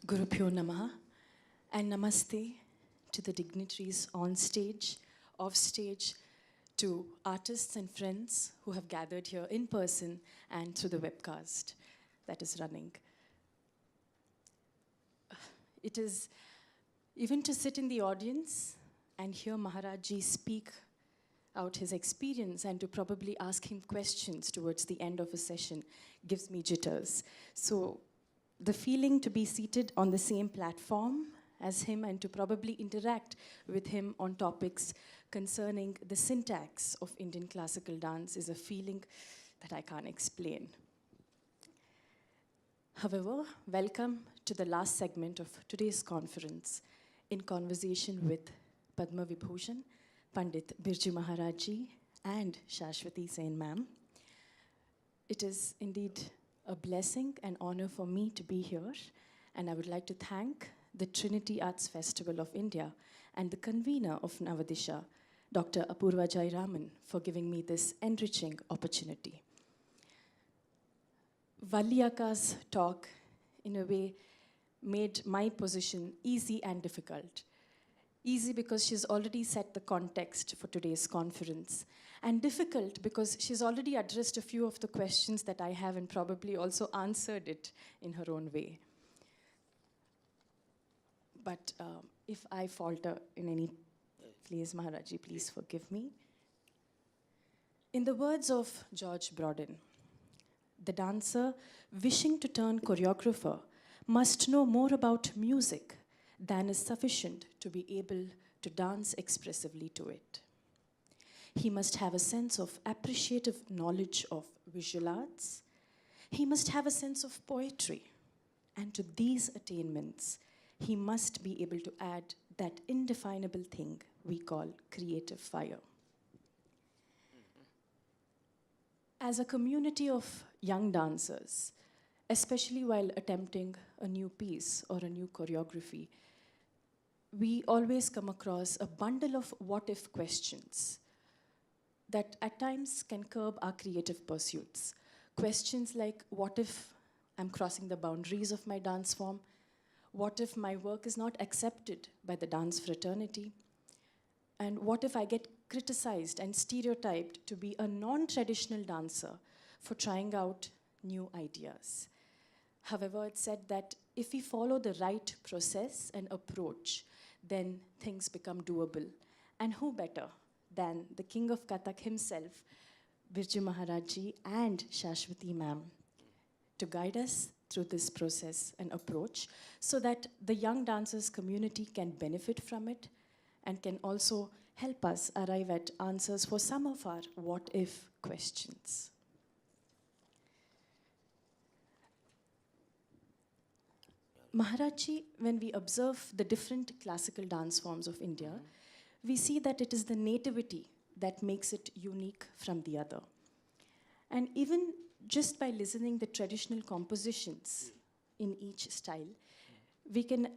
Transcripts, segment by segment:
Gurubhyo Namaha and Namaste to the dignitaries on stage, off stage, to artists and friends who have gathered here in person and through the webcast that is running. It is even to sit in the audience and hear Maharaj Ji speak out his experience and to probably ask him questions towards the end of a session gives me jitters. So the feeling to be seated on the same platform as him and to probably interact with him on topics concerning the syntax of Indian classical dance is a feeling that I can't explain. However, welcome to the last segment of today's conference in conversation with Padma Vibhushan, Pandit Birju Maharaj Ji and Saswati Sen ma'am. It is indeed a blessing and honor for me to be here, and I would like to thank the Trinity Arts Festival of India and the convener of Navadhisa, Dr. Apurva Jairaman, for giving me this enriching opportunity. Valliyaka's talk, in a way, made my position easy and difficult. Easy because she's already set the context for today's conference, and difficult because she's already addressed a few of the questions that I have and probably also answered it in her own way. But if I falter in any place, Maharaji, please forgive me. In the words of George Broden, the dancer wishing to turn choreographer must know more about music than is sufficient to be able to dance expressively to it. He must have a sense of appreciative knowledge of visual arts. He must have a sense of poetry. And to these attainments, he must be able to add that indefinable thing we call creative fire. As a community of young dancers, especially while attempting a new piece or a new choreography, we always come across a bundle of what-if questions that at times can curb our creative pursuits. Questions like, what if I'm crossing the boundaries of my dance form? What if my work is not accepted by the dance fraternity? And what if I get criticized and stereotyped to be a non-traditional dancer for trying out new ideas? However, it's said that if we follow the right process and approach, then things become doable. And who better than the king of Kathak himself, Birju Maharaj Ji and Saswati ma'am, to guide us through this process and approach so that the young dancers community can benefit from it and can also help us arrive at answers for some of our what-if questions. Maharaji, when we observe the different classical dance forms of India, we see that it is the nativity that makes it unique from the other. And even just by listening the traditional compositions in each style, we can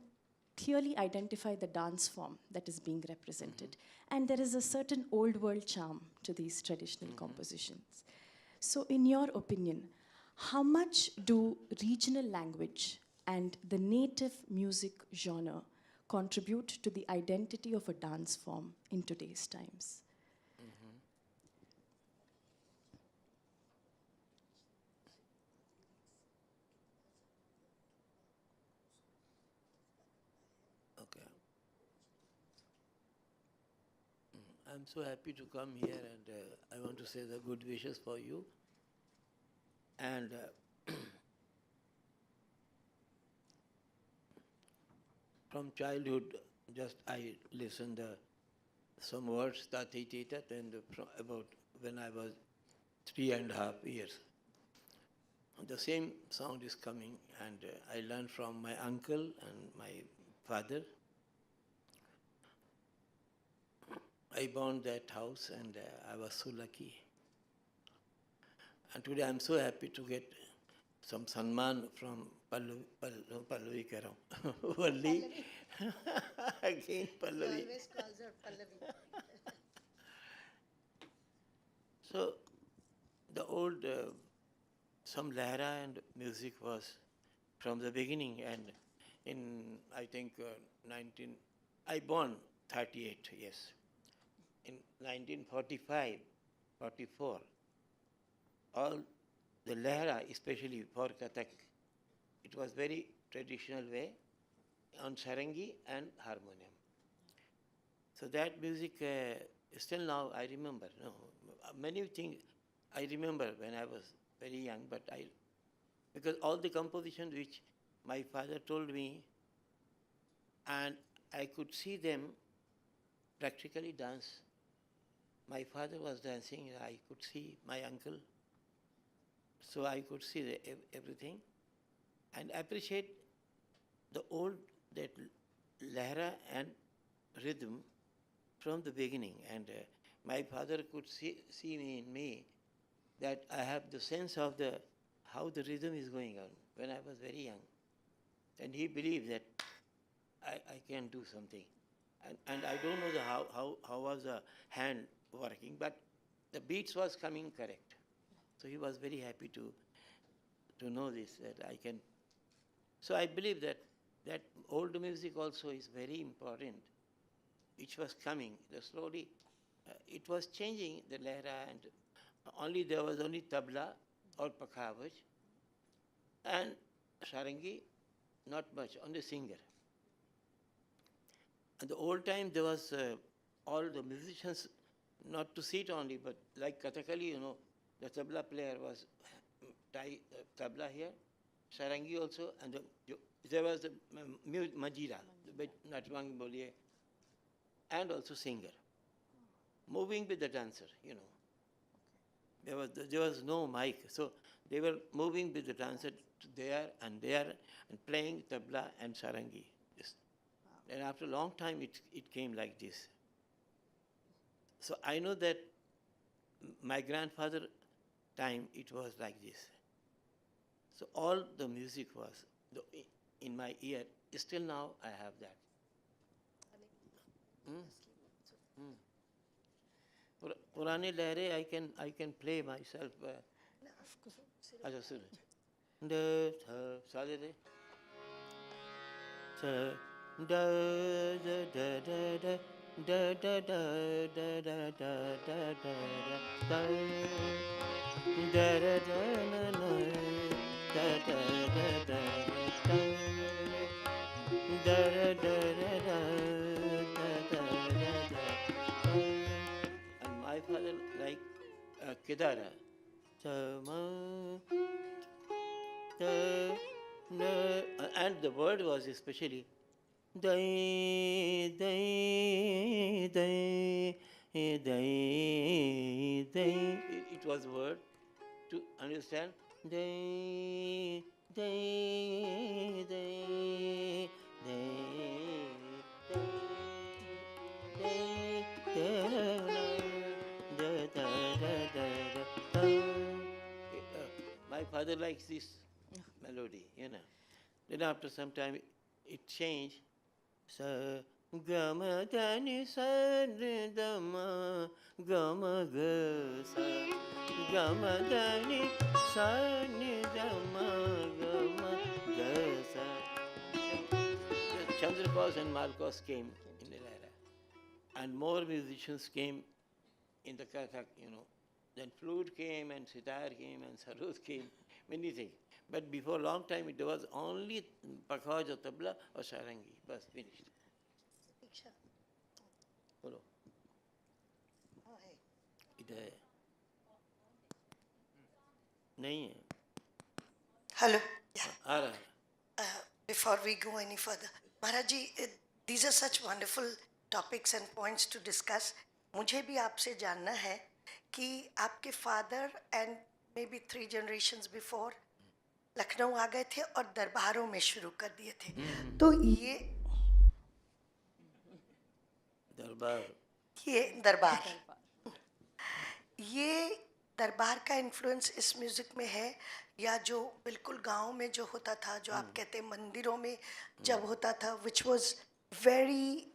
clearly identify the dance form that is being represented. And there is a certain old world charm to these traditional compositions. So in your opinion, how much do regional language and the native music genre contribute to the identity of a dance form in today's times? Okay. I'm so happy to come here, and I want to say the good wishes for you. And from childhood, just I listened some words that he taught, and about when I was 3.5 years. The same sound is coming, and I learned from my uncle and my father. I born that house, and I was so lucky. And today I'm so happy to get some Sanman from Pallavi keh raha hu. Valli. Again Pallavi. He always calls her Pallavi. So the old, some Lahra and music was from the beginning, and in, I think, I born 38, yes. In 1945, 44, all the Lahra, especially for Kathak, it was very traditional way on sarangi and harmonium. So that music, still now I remember. No, many things I remember when I was very young, but because all the compositions which my father told me, and I could see them practically dance. My father was dancing, I could see my uncle, so I could see everything and appreciate the old, that Lahra and rhythm from the beginning. And my father could see in me that I have the sense of how the rhythm is going on when I was very young. And he believed that I can do something. And I don't know how was the hand working, but the beats was coming correct. So he was very happy to know this, that I can. So I believe that old music also is very important, which was coming. Slowly, it was changing the Lahra, and there was only tabla or pakhavaj, and sarangi, not much, only singer. And the old time there was all the musicians, not to sit only, but like Kathakali, the tabla player was tabla here, sarangi also, and there was the majira, Natwang Boliye, and also singer, moving with the dancer, There was no mic, so they were moving with the dancer there and playing tabla and sarangi. Yes. And after a long time, it came like this. So I know that my grandfather time, it was like this. So all the music was in my ear. Still now I have that. Purane Lahre, I can play myself. Acha suno. Da sa de de. Sa da da da da da da da da da da da da da da da da na na da da da da da da da da da. And my father like Kedara. And the word was especially dai dai dai dai dai. It was word to understand dai dai dai dai. My father likes this melody, Then after some time, it changed. Sa gama dani sa dama gama ga sa gama dani sa dama gama ga sa. Chandrakas and Malkas came in the era, and more musicians came in the Kathak, Then flute came, and sitar came, and sarod came, many things. But before a long time, it was only pakhaj or tabla or sarangi. Bas, finished. Prateeksha. Bolo. Oh, hey. इधर है नहीं है Hello. Yeah. आ रहा है Before we go any further, Maharaji, these are such wonderful topics and points to discuss. मुझे भी आपसे जानना है कि आपके father and maybe 3 generations before Lucknow आ गए थे और दरबारों में शुरू कर दिए थे. तो दरबार ये दरबार दरबार का इन्फ्लुएंस इस म्यूजिक में है या जो बिल्कुल गांव में जो होता था, जो आप कहते हैं मंदिरों में जब होता था, which was very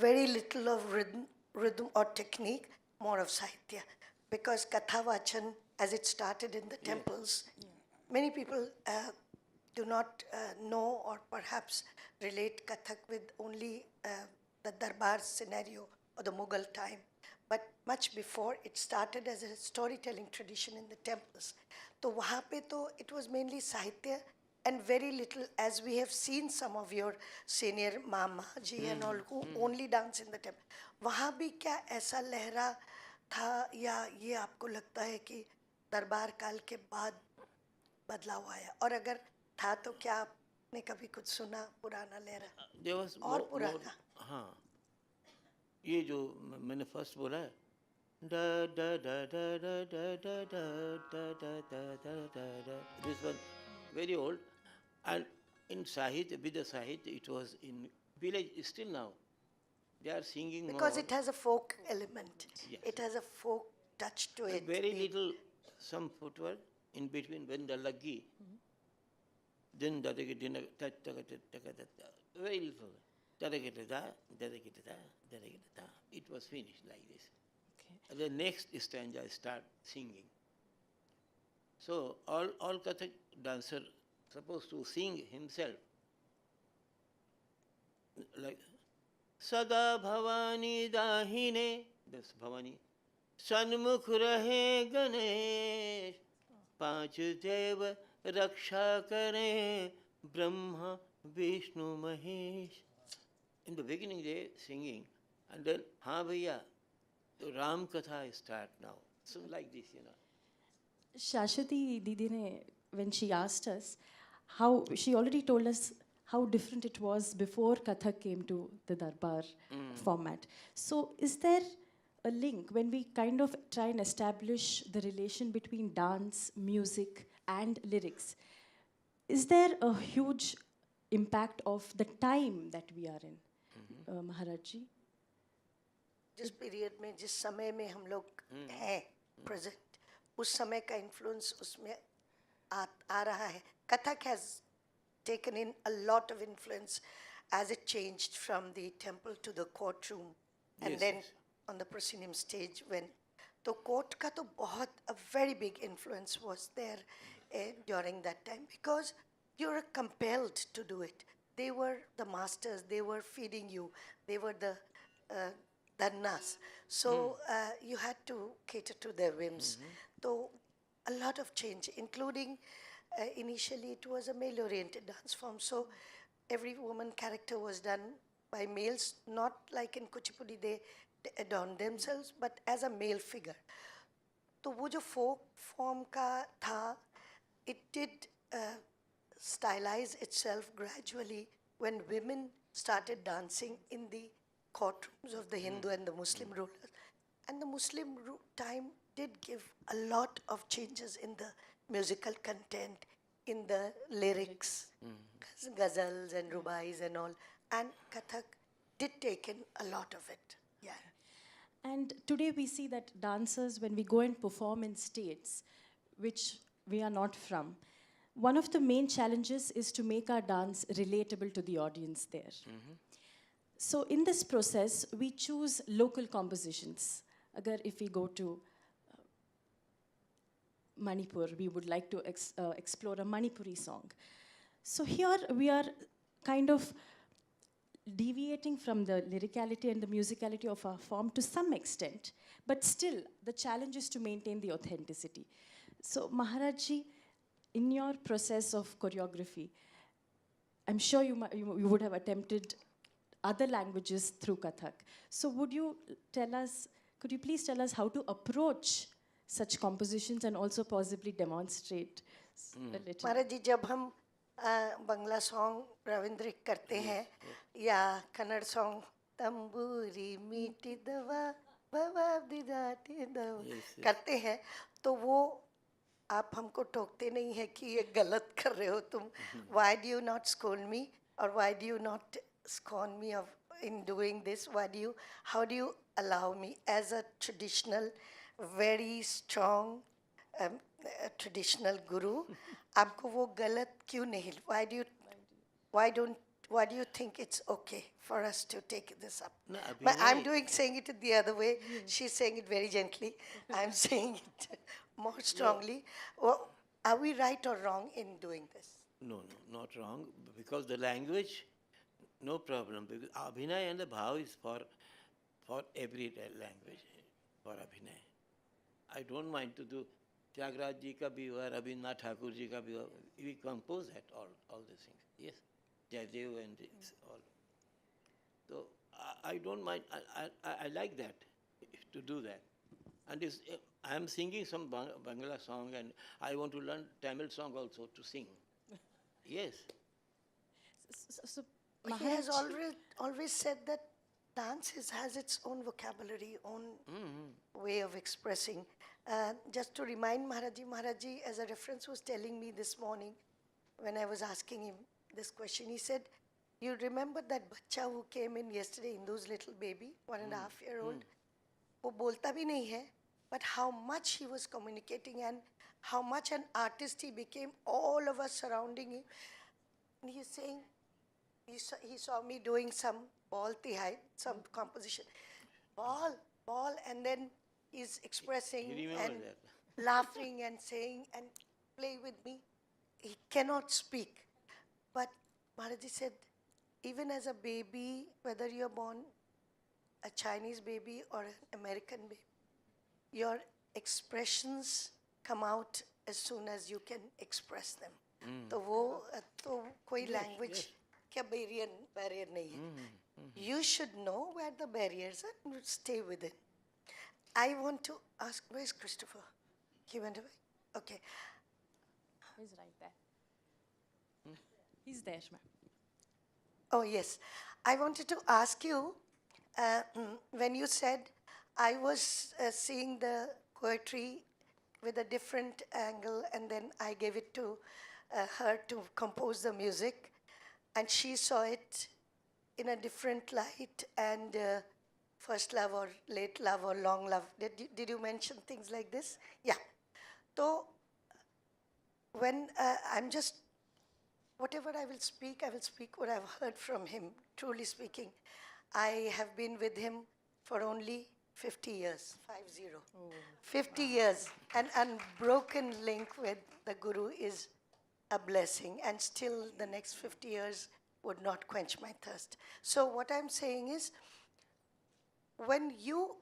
very little of rhythm or technique, more of sahitya. Because Katha Vachan, as it started in the temples, many people do not know or perhaps relate Kathak with only the Darbar scenario or the Mughal time. But much before, it started as a storytelling tradition in the temples. So वहाँ पे तो it was mainly sahitya and very little, as we have seen some of your senior Mama ji and all who only dance in the temple. वहाँ भी क्या ऐसा लहरा था या ये आपको लगता है कि दरबार काल के बाद बदलाव आया, और अगर था तो क्या आपने कभी कुछ सुना पुराना लहरा There was और more, पुराना? हाँ, ये जो मैंने फर्स्ट बोला है, da da da da da da da da da da da da da da. This was very old, and in Sahit, with the Sahit, it was in village still now. They are singing Because more. it has a folk element. Yes. It has a folk touch to it. Very little, some footwork in between when the laggi. Then very little. It was finished like this. Okay. And the next stanza I start singing. So all Kathak dancer supposed to sing himself. Like Sada Bhavani Dahine, that's Bhavani. Sanmukh rahe Ganesh, पांच देव रक्षा करें Brahma Vishnu Mahesh. In the beginning they singing, and then हाँ भैया तो राम कथा start now. So like this, you know. Shashwati Didi ne, when she asked us, how she already told us how different it was before Kathak came to the Darbar format. So is there a link when we kind of try and establish the relation between dance, music and lyrics? Is there a huge impact of the time that we are in, Maharaj ji? जिस period में, जिस समय में हम लोग हैं present, उस समय का इन्फ्लुएंस उसमें आ रहा है. Kathak has taken in a lot of influence as it changed from the temple to the courtroom and Yes, then yes. on the proscenium stage when. तो court का तो बहुत a very big influence was there during that time because you were compelled to do it. They were the masters, they were feeding you, they were the dhannas. So you had to cater to their whims. So a lot of change, including initially it was a male-oriented dance form. So every woman character was done by males, not like in Kuchipudi they adorn themselves, but as a male figure. तो वो जो folk form का था, it did stylize itself gradually when women started dancing in the courtrooms of the Hindu and the Muslim rulers. And the Muslim time did give a lot of changes in the musical content, in the lyrics, ghazals and rubais and all. And Kathak did take in a lot of it. Yeah. And today we see that dancers, when we go and perform in states, which we are not from, one of the main challenges is to make our dance relatable to the audience there. So in this process, we choose local compositions. Agar if we go to Manipur, we would like to explore a Manipuri song. So here we are kind of deviating from the lyricality and the musicality of our form to some extent, but still the challenge is to maintain the authenticity. So Maharaj ji, in your process of choreography, I'm sure you would have attempted other languages through Kathak. So could you please tell us how to approach such compositions and also possibly demonstrate a little? महाराज जी, जब हम बंगला song रविंद्रिक करते हैं या Kannada song तंबूरी मीठी दवा बाबा दिदाती दवा करते हैं, तो वो आप हमको टोकते नहीं है कि ये गलत कर रहे हो तुम. Why do you not scold me, or why do you not scorn me of in doing this? How do you allow me as a traditional very strong traditional guru. आपको वो गलत क्यों नहीं? Why do you think it's okay for us to take this up? No, But I'm Abhinay- saying it the other way. She's saying it very gently. I'm saying it more strongly. Well, are we right or wrong in doing this? No, not wrong, because the language, no problem. Because Abhinay and the Bhav is for every language, for Abhinay. I don't mind to do Tyagaraja ji ka bhi hua, Rabindranath Thakur ji ka bhi hua. We compose that, all these things. Yes, Jayadev and this, all. So I don't mind, I like that, to do that. And I am singing some Bangla song, and I want to learn Tamil song also to sing. Yes. So, He has Maharaj, always said that dance has its own vocabulary, own way of expressing. Just to remind Maharajji, as a reference, was telling me this morning when I was asking him this question. He said, "You remember that bacha who came in yesterday, Indu's little baby, 1.5-year-old? वो बोलता भी नहीं है, but how much he was communicating and how much an artist he became, all of us surrounding him." And he's saying, he saw me doing some ball tihai, some composition. Ball, and then he's expressing He remembers and that. laughing and saying and play with me. He cannot speak. But Maharaji said, even as a baby, whether you're born a Chinese baby or an American baby, your expressions come out as soon as you can express them. तो कोई language क्या barrier नहीं है. You should know where the barriers are and stay within. I want to ask, where's Christopher? He went away? Okay. he's right there. He's there, ma'am. Oh, yes. I wanted to ask you, when you said I was seeing the poetry with a different angle, and then I gave it to her to compose the music, and she saw it in a different light, and first love or late love or long love. Did you mention things like this? Yeah. So when I'm just, whatever I will speak what I've heard from him, truly speaking. I have been with him for only 50 years, 50. 50 years. An unbroken link with the Guru is a blessing, and still the next 50 years would not quench my thirst. So what I'm saying is, when you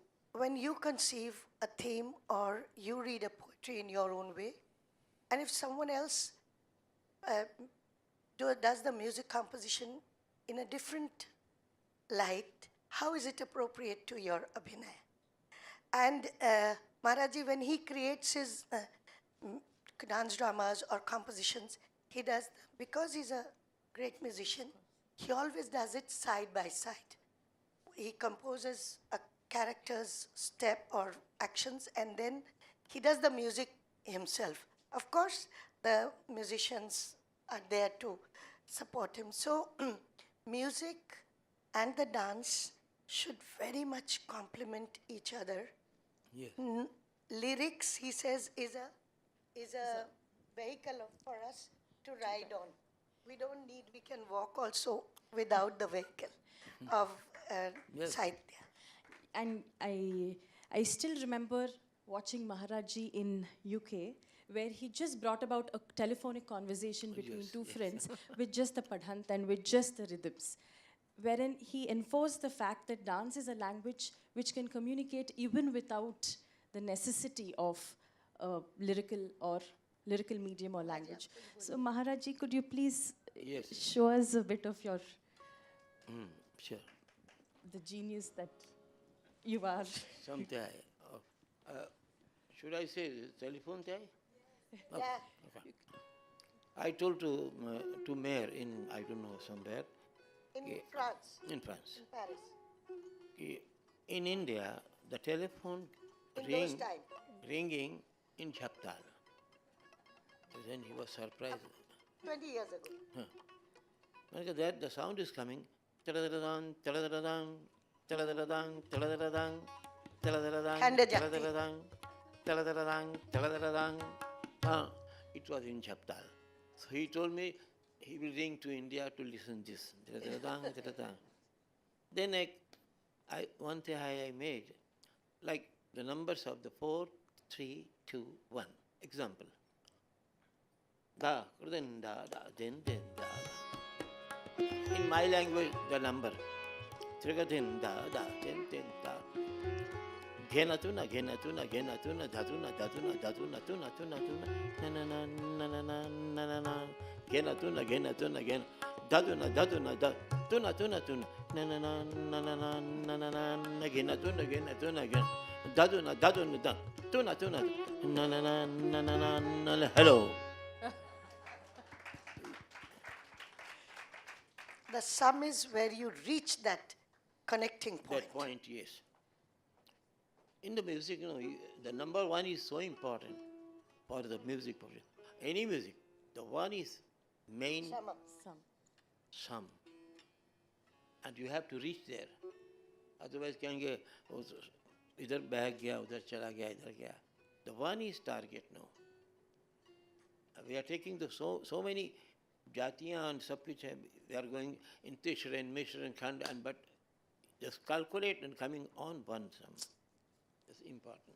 conceive a theme or you read a poetry in your own way, and if someone else does the music composition in a different light, how is it appropriate to your Abhinay? And Maharaji, when he creates his dance dramas or compositions, he does, because he's a great musician, he always does it side by side. He composes a character's step or actions, and then he does the music himself. Of course, the musicians are there to support him. So music and the dance should very much complement each other. Yes. Lyrics, he says, is a vehicle for us to ride on. We don't need, we can walk also without the vehicle of Yes. Sahitya. And I still remember watching Maharajji in UK, where he just brought about a telephonic conversation between yes, two yes. friends with just the padhant and with just the rhythms, wherein he enforced the fact that dance is a language which can communicate even without the necessity of lyrical medium or language. So Maharajji, could you please Yes. show us a bit of your Sure. the genius that you are? Sometime. Should I say telephone time? Yeah. Okay. I told to Mayor in, I don't know, somewhere, In Yeah. France, in France. in Paris, In India, the telephone in those times. ringing in Jhaptal. Then he was surprised. 20 years ago. Because that the sound is coming. Taladadadang, taladadadang, taladadadang, taladadadang, taladadadang, Khanda Jati. taladadadang. taladadang, taladadang. It was in Chaptal. So he told me he will ring to India to listen this. Taladadang, taladadang. Then one thing I made, like the numbers of the 4, 3, 2, 1. Example. Da, then da, then da. In my language, the number. Trigadin da, then da. Genatuna, genatuna, genatuna, datuna, datuna, datuna, tuna, tuna, tuna, na na na na na na na na na. Genatuna, genatuna, gen. Daduna, daduna, da, tuna, tuna, tuna, na na na na na na na na na. Genatuna, genatuna, gen. Daduna, daduna, da, tuna, tuna, na na na na na na na. Hello. The sum is where you reach that connecting point. That point, yes. In the music, the number 1 is so important for the music portion. Any music, the 1 is main Some. sum. And you have to reach there. Otherwise, कहेंगे इधर बह गया, उधर चला गया, इधर गया. The 1 is target now. We are taking the so many jatiyan and सब कुछ है. We are going in Tishra and Mishra and Khand, but just calculate and coming on one sum. It's important.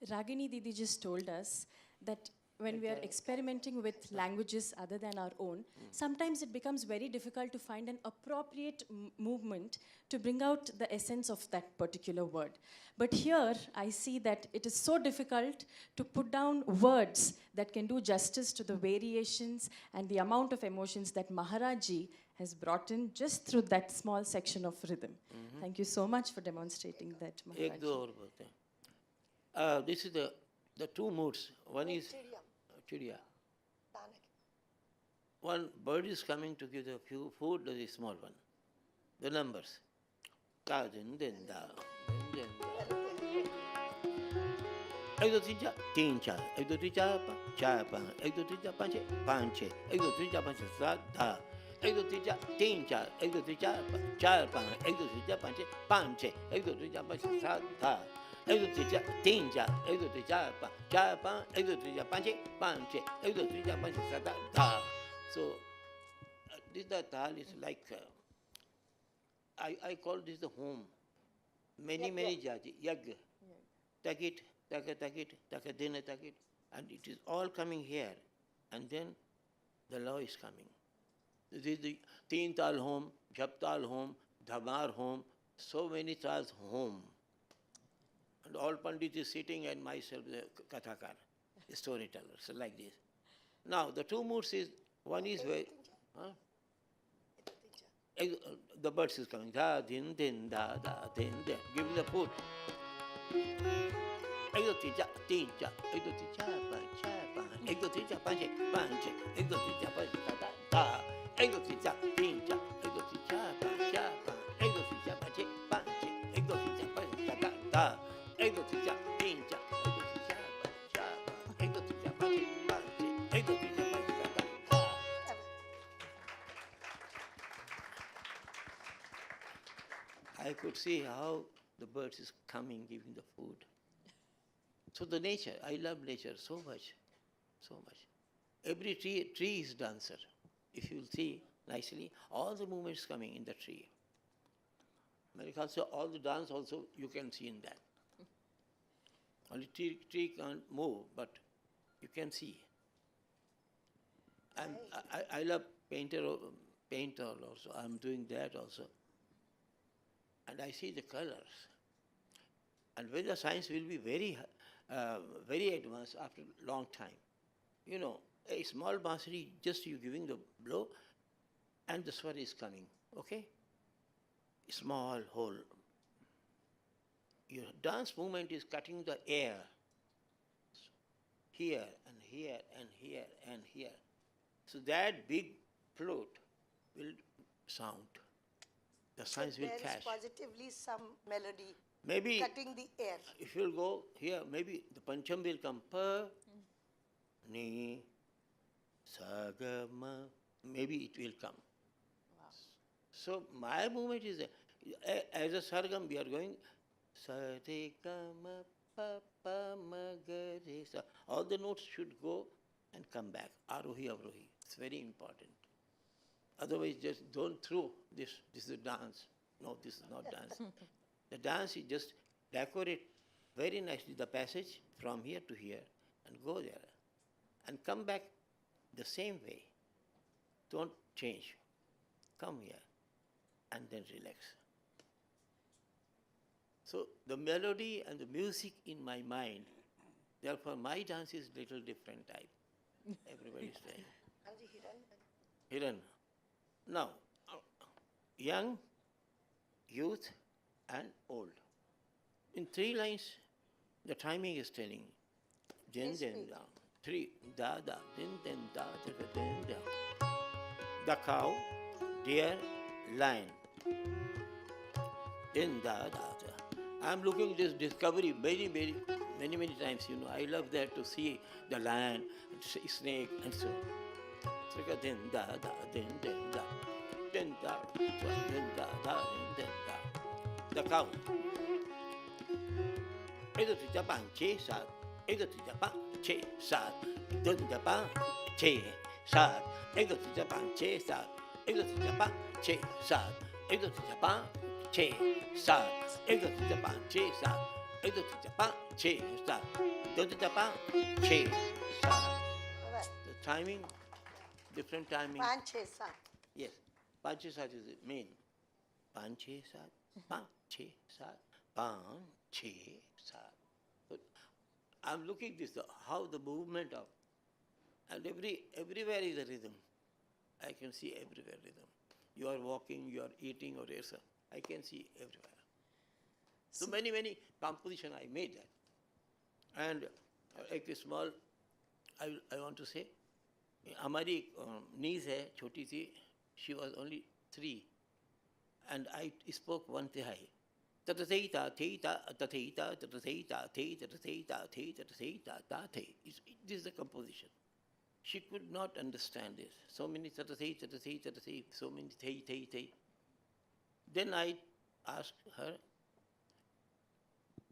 Ragini Didi just told us that when we are experimenting with languages other than our own, sometimes it becomes very difficult to find an appropriate movement to bring out the essence of that particular word. But here, I see that it is so difficult to put down words that can do justice to the variations and the amount of emotions that Maharaji has brought in just through that small section of rhythm. Thank you so much for demonstrating that, एक Maharaji. दो और बोलते हैं. This is the 2 moods. One is chidiya. One bird is coming to give the few food to the small one. The numbers. Ka din din da. Din da. एक दो तीन चार तीन चार एक दो तीन चार पाँच एक दो तीन चार पाँच छः एक दो तीन चार पाँच सात धा एक दो तीन चार एक दो तीन चार पाँच एक दो तीन चार पाँच छः एक दो तीन चार पाँच सात धा एक दो तीन चार एक दो तीन चार पाँच एक दो तीन चार पाँच छः एक दो तीन चार पाँच सात धा. So this dhal is like I call this the home. Many jati yag. Take it, dinner, take it, and it is all coming here, and then the law is coming. This is the Teen Tal home, Jhaptal home, Dhamar home, so many tals home. And all Pandit is sitting and myself the Kathakar, the storyteller, so like this. Now the 2 moods is, one is where, the birds is coming, da, din, da, din, din, give me the food. एक दो तीन चार एक दो तीन चार पाँच एक दो तीन चार पाँच एक दो तीन चार पाँच एक दो तीन चार एक दो तीन चार पाँच एक दो तीन चार पाँच एक दो तीन चार पाँच एक दो तीन चार एक दो तीन चार पाँच एक दो तीन चार पाँच. I could see how the birds is coming, giving the food. So the nature, I love nature so much, so much. Every tree is dancer. If you see nicely, all the movements coming in the tree. Also, all the dance also you can see in that. Only tree can't move, but you can see. I love painter also. I'm doing that also. And I see the colors. And when the science will be very advanced after a long time. A small bansuri, just you giving the blow, and the swar is coming, okay? Small hole. Your dance movement is cutting the air. Here and here and here and here. So that big float will sound. The science will catch. There is positively some melody. Maybe cutting the air. If you'll go here, maybe the pancham will come. Pa, ni, sa, ga, ma. Maybe it will come. Wow. So my movement is as a sargam we are going sa, re, ga, ma, pa, pa, ma, ga, re, sa. All the notes should go and come back. Arohi, avrohi. It's very important. Otherwise, just don't throw this. This is a dance. No, this is not dance. The dance is just decorate very nicely the passage from here to here and go there and come back the same way. Don't change. Come here and then relax. So the melody and the music in my mind, therefore my dance is little different type. Everybody is saying. Hiran. Now, young, youth and old. In 3 lines, the timing is telling. Din, din, da. 3, da, da, din, din, da, da, da, din, da. The cow, deer, lion. Din, da, da, da. I'm looking this discovery many times, you know. I love that to see the lion, snake and so. So, din, da, da, din, da. Din, da, din, da, da, din, da. The cow. 一个是八切杀，一个是八切杀，一个是八切杀，一个是八切杀，一个是八切杀，一个是八切杀，一个是八切杀，一个是八切杀，都是八切杀。The timing, different timing. 5 6 7 Yes, 八切杀 is the main. 八切杀，八切杀，八切杀。I'm looking this how the movement of and everywhere is a rhythm. I can see everywhere rhythm. You are walking, you are eating or else. I can see everywhere. So many composition I made that. And like a small, I want to say, हमारी niece है छोटी सी, she was only 3, and I spoke 1 तिहाई. Tatatheta, theta, tatheta, tatatheta, theta, tatheta, theta, tatheta, tathe. This is the composition. She could not understand this. So many tatatheta, tatheta, tatheta, so many thei. Then I asked her,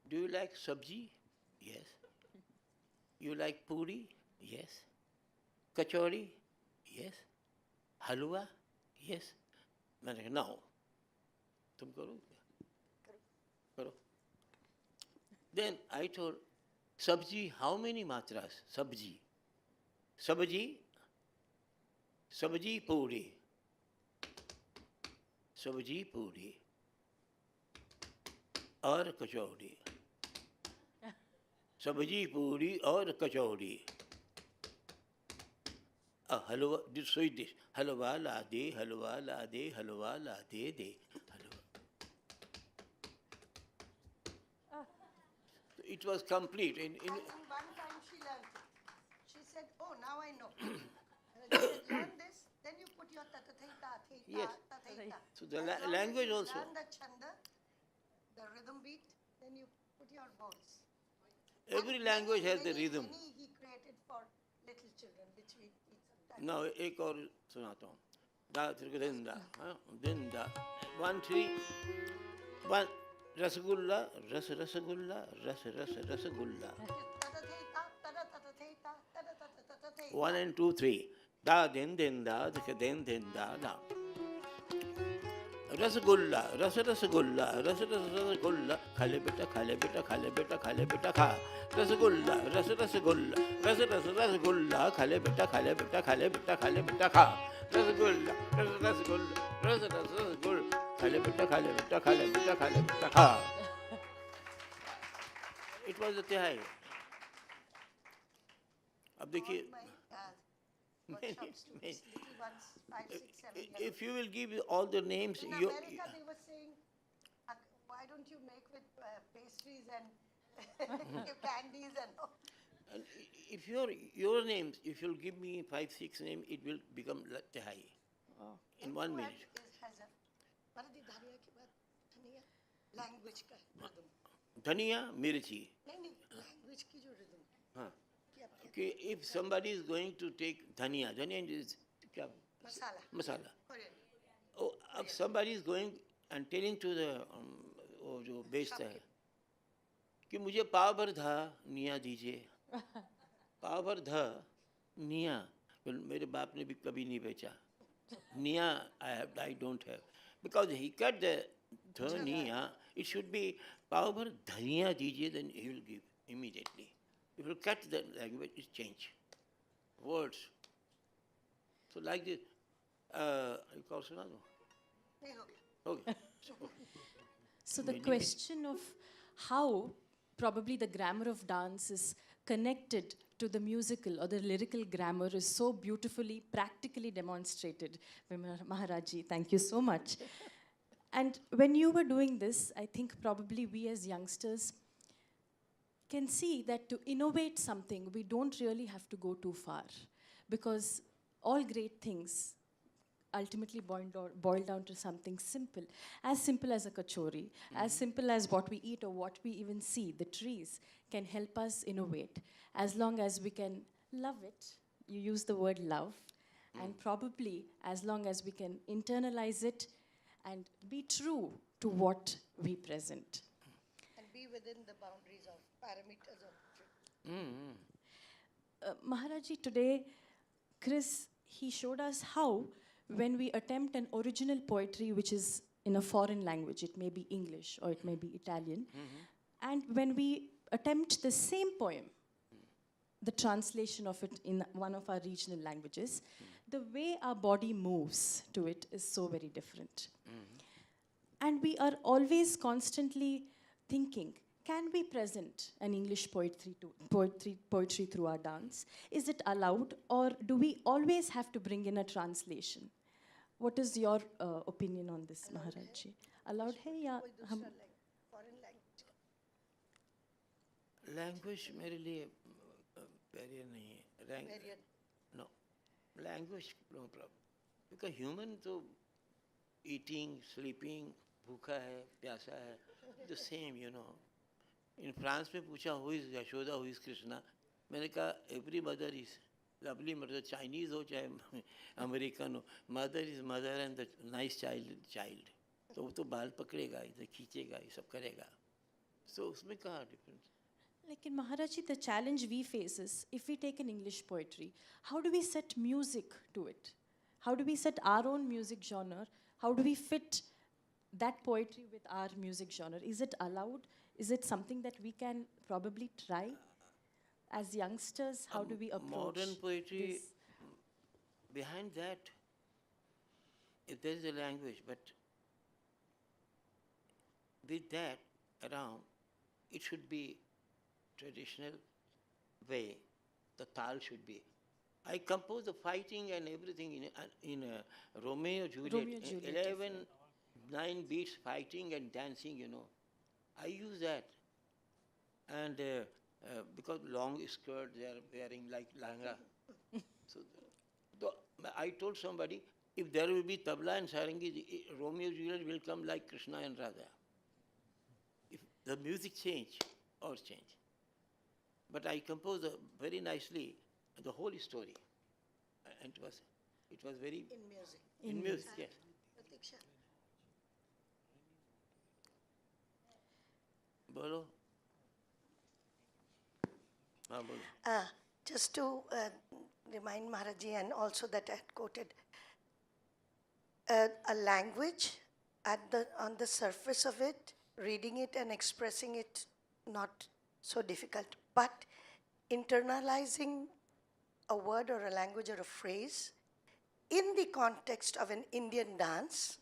do you like sabji? Yes. You like puri? Yes. Kachori? Yes. Halwa? Yes. मैंने कहा now, तुम करो. Then I told, sabji, how many matras? Sabji. Sabji puri. Sabji puri. Or kachori. Sabji puri or kachori. Halwa, sweet dish. Halwa la de, halwa la de, halwa la de. It was complete. And one time she learned it. She said, oh, now I know. And you learn this, then you put your tatatheta, theta, Yes. tatheta. So the As long language as you also. learn the chanda, the rhythm beat, then you put your voice. Every And language has the many rhythm. he created for little children, which we sometimes. Now, एक और सुनाता हूँ. Da Trikadinda, Dinda. 1 3 1 Rasgulla, Rasgulla, Rasgulla. 1 and 2 3 Da din da din da. Rasgulla, Rasgulla, Rasgulla, khale beta kha. Rasgulla, Rasgulla, Rasgulla, khale beta kha. Rasgulla, Rasgulla, khale beta kha. It was a tihai. अब देखिए, Workshops to these little ones, 5, 6, 7 years. if you will give all the names, In you. America, they were saying, why don't you make with pastries and candies and all? And if your names, if you'll give me 5, 6 names, it will become Tehai in 1 minute. Has a Maharaj Dhaniya ke baad Dhaniya language ka rhythm. Dhaniya, mirchi. नहीं language की जो rhythm है. हाँ. कि आप Okay, if somebody is going to take dhaniya is क्या? Masala. Korean. Oh, if somebody is going and telling to the वो जो बेचता है, कि मुझे पाव भर धा निया दीजिए, पाव भर ध निया। मेरे बाप ने भी कभी नहीं बेचा निया, I don't have, because he cut the ध निया, इट शुड बी पाव भर धनिया दीजिए, then he will give immediately. If you cut the language, it change words. So like this, you call Sunano? नहीं हो गया. Okay. So the question of how probably the grammar of dance is connected to the musical or the lyrical grammar is so beautifully, practically demonstrated by Maharajji. Thank you so much. And when you were doing this, I think probably we as youngsters can see that to innovate something, we don't really have to go too far, because all great things ultimately boil down to something simple as a kachori, as simple as what we eat or what we even see. The trees can help us innovate as long as we can love it. You use the word love, and probably as long as we can internalize it and be true to what we present. And be within the boundaries of parameters of truth. Maharaji, today, Chris, he showed us how when we attempt an original poetry which is in a foreign language, it may be English or it may be Italian, and when we attempt the same poem, the translation of it in one of our regional languages, the way our body moves to it is so very different. And we are always constantly thinking, can we present an English poetry through our dance? Is it allowed, or do we always have to bring in a translation? What is your opinion on this, Maharajji? Allowed hai ya hum? Foreign language. Language मेरे लिए barrier नहीं है. Barrier. No language no problem, because human तो eating sleeping भूखा है प्यासा है, the same you know. In France में पूछा who is Yashoda, who is Krishna, मैंने कहा every mother is lovely mother, Chinese हो चाहे अमेरिकन हो, mother is mother and the nice child. तो वो तो बाल पकड़ेगा, इधर खींचेगा, ये सब करेगा. सो उसमें कहाँ difference. Like in Maharaji, the challenge we face is, if we take an English poetry, how do we set music to it? How do we set our own music genre? How do we fit that poetry with our music genre? Is it allowed? Is it something that we can probably try? As youngsters, how do we approach modern poetry, this? behind that, if there is a language, but with that around, it should be traditional way, the tal should be. I compose the fighting and everything in Romeo Juliet, Romeo Juliet, 11, 9 beats fighting and dancing, you know. I use that. And because long skirt they are wearing like langa. So I told somebody, if there will be tabla and sarangi, Romeo Juliet will come like Krishna and Radha. If the music change or change. But I composed very nicely the whole story. And it was very... In music. In music, yes. Prateeksha. Bolo. हाँ बोलो. Just to remind Maharajji, and also that I had quoted, a language on the surface of it, reading it and expressing it, not so difficult. But internalizing a word or a language or a phrase in the context of an Indian dance,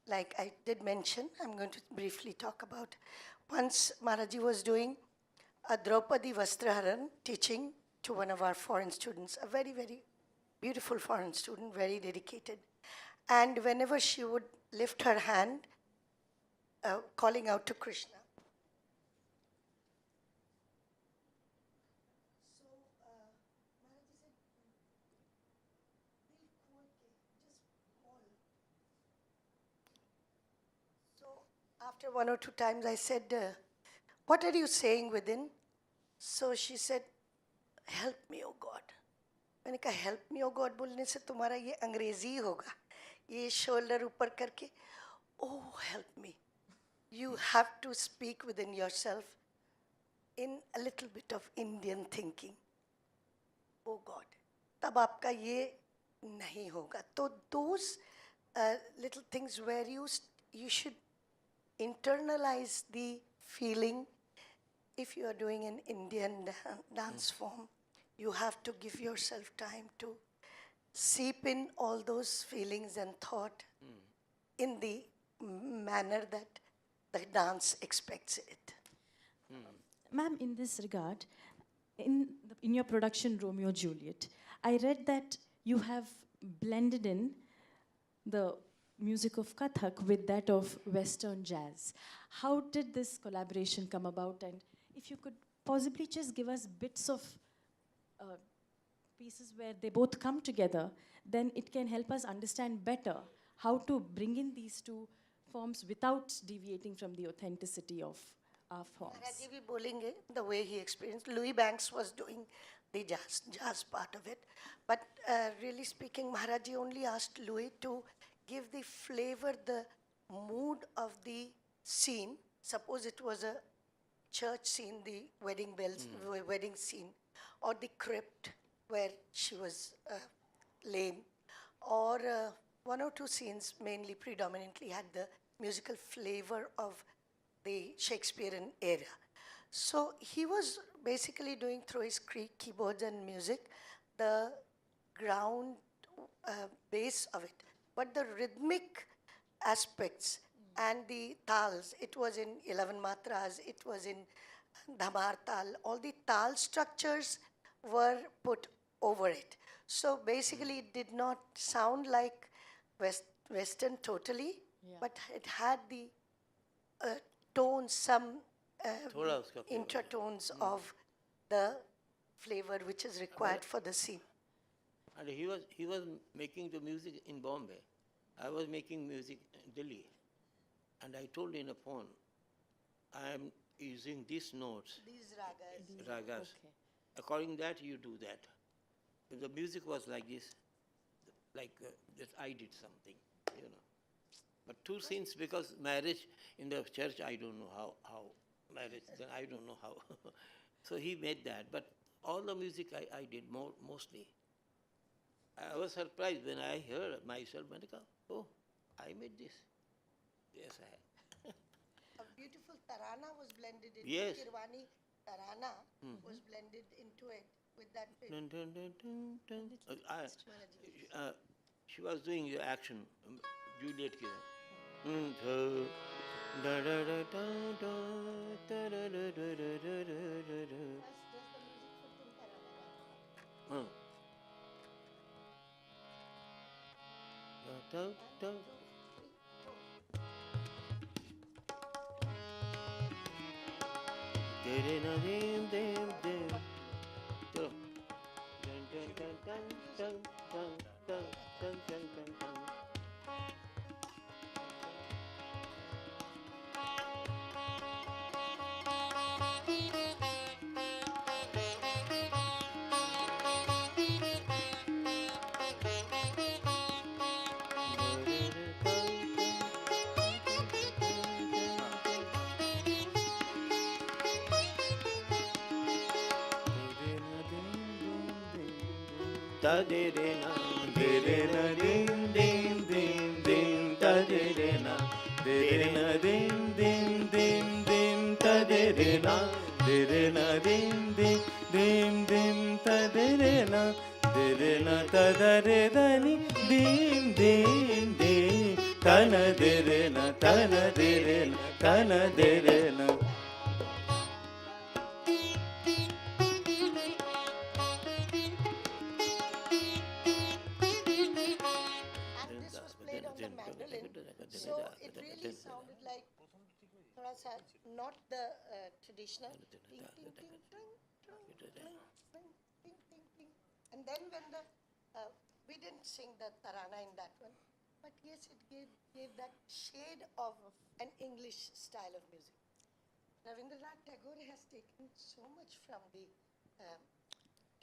like I did mention, I'm going to briefly talk about. Once Maharajji was doing a Draupadi Vastraharan teaching to one of our foreign students, a very, very beautiful foreign student, very dedicated. And whenever she would lift her hand, calling out to Krishna. So, Maharajji said, "Dil khol ke, just call." So, after one or two times, I said, "What are you saying within?" So she said, "Help me, oh God." मैंने कहा, "Help me, oh God" बोलने से तुम्हारा ये अंग्रेजी होगा. ये shoulder ऊपर करके, "Oh, help me." You have to speak within yourself. in a little bit of Indian thinking, oh God, तब आपका ये नहीं होगा. तो those little things where you should internalize the feeling. If you are doing an Indian dance form, you have to give yourself time to seep in all those feelings and thought in the manner that the dance expects it. Ma'am, in this regard, in your production Romeo Juliet, I read that you have blended in the music of Kathak with that of Western jazz. How did this collaboration come about? And if you could possibly just give us bits of pieces where they both come together, then it can help us understand better how to bring in these two forms without deviating from the authenticity of our forms. Maharaji bhi bolenge the way he experienced. Louis Banks was doing the jazz part of it. But really speaking, Maharaji only asked Louis to give the flavor, the mood of the scene. Suppose it was a church scene, the wedding bells, wedding scene, or the crypt where she was lame, or one or two scenes mainly predominantly had the musical flavor of the Shakespearean era. So he was basically doing through his keyboards and music the ground base of it. But the rhythmic aspects and the tals, it was in 11 matras, it was in dhamar tal, all the tal structures were put over it. So basically it did not sound like Western totally, but it had the tones, some Thoda uska flavor. intertones of the flavor which is required for the scene. And he was making the music in Bombay. I was making music in Delhi. And I told in a phone, I am using these notes, These ragas. ragas. Okay. According that, you do that. If the music was like this, like that I did something, you know. But two scenes, because marriage in the church, I don't know how marriage, then I don't know how. So he made that. But all the music I did mostly. I was surprised when I heard myself, oh, I made this. Yes, I have. A beautiful tarana was blended into Yes. Kirwani tarana was blended into it with that bit. Dun, dun, dun, dun, dun. She was doing the action, Juliet ki. Da, da, da, da, da, da, da, da, da, da, da, da, da. Uh. Da, da, da. Tere na dim dim dim. Chalo. Dun, dun, dun, dun, dun, dun, dun, dun, dun, dun, dun. Da de de na, de de na, dim dim dim dim, da de de na, de de na, dim dim dim dim, da de de na, de de na, dim dim dim dim, da de de na, ta da re da ni, dim dim dim, ta na de re na, ta na de re na, ta na de re na. And this was played on the mandolin, so it really sounded like thoda sa, not the traditional ting ting ting ting ting ting ting ting ting ting. And then when the we didn't sing the tarana in that one, but yes, it gave that shade of an English style of music. Rabindranath Tagore has taken so much from the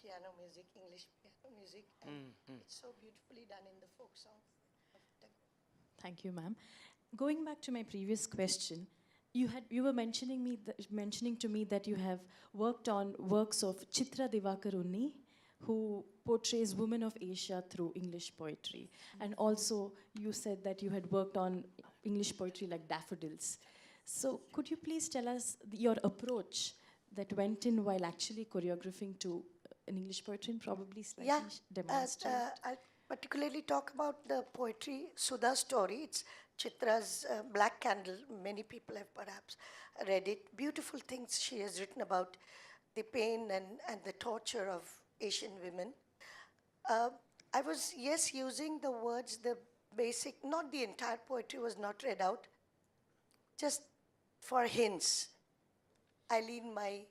piano music, English piano music, and it's so beautifully done in the folk songs of Tagore. Thank you, ma'am. Going back to my previous question, you were mentioning to me that you have worked on works of Chitra Divakaruni, who portrays women of Asia through English poetry. And also you said that you had worked on English poetry like Daffodils. So could you please tell us your approach that went in while actually choreographing to an English poetry, and probably slightly Yeah, demonstrate? I'll particularly talk about the poetry Sudha story. It's Chitra's Black Candle. Many people have perhaps read it. Beautiful things she has written about the pain and the torture of Asian women. I was, yes, using the words, the basic, not the entire poetry was not read out, just for hints. I lean my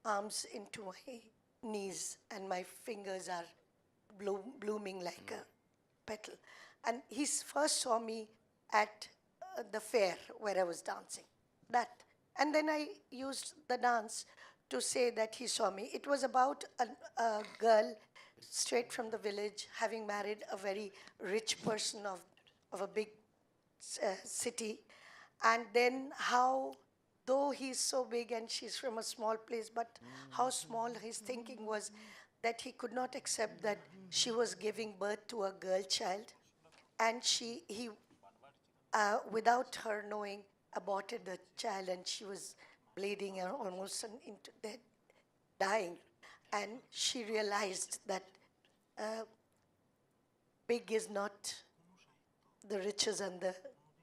arms into my knees and my fingers are blooming like a petal. And he first saw me at the fair where I was dancing. That. And then I used the dance to say that he saw me. It was about a girl straight from the village having married a very rich person of a big city. And then how, though he's so big and she's from a small place, but how small his thinking was that he could not accept that she was giving birth to a girl child. And he, without her knowing, aborted the child and she was bleeding and almost into death, dying. And she realized that big is not the riches and the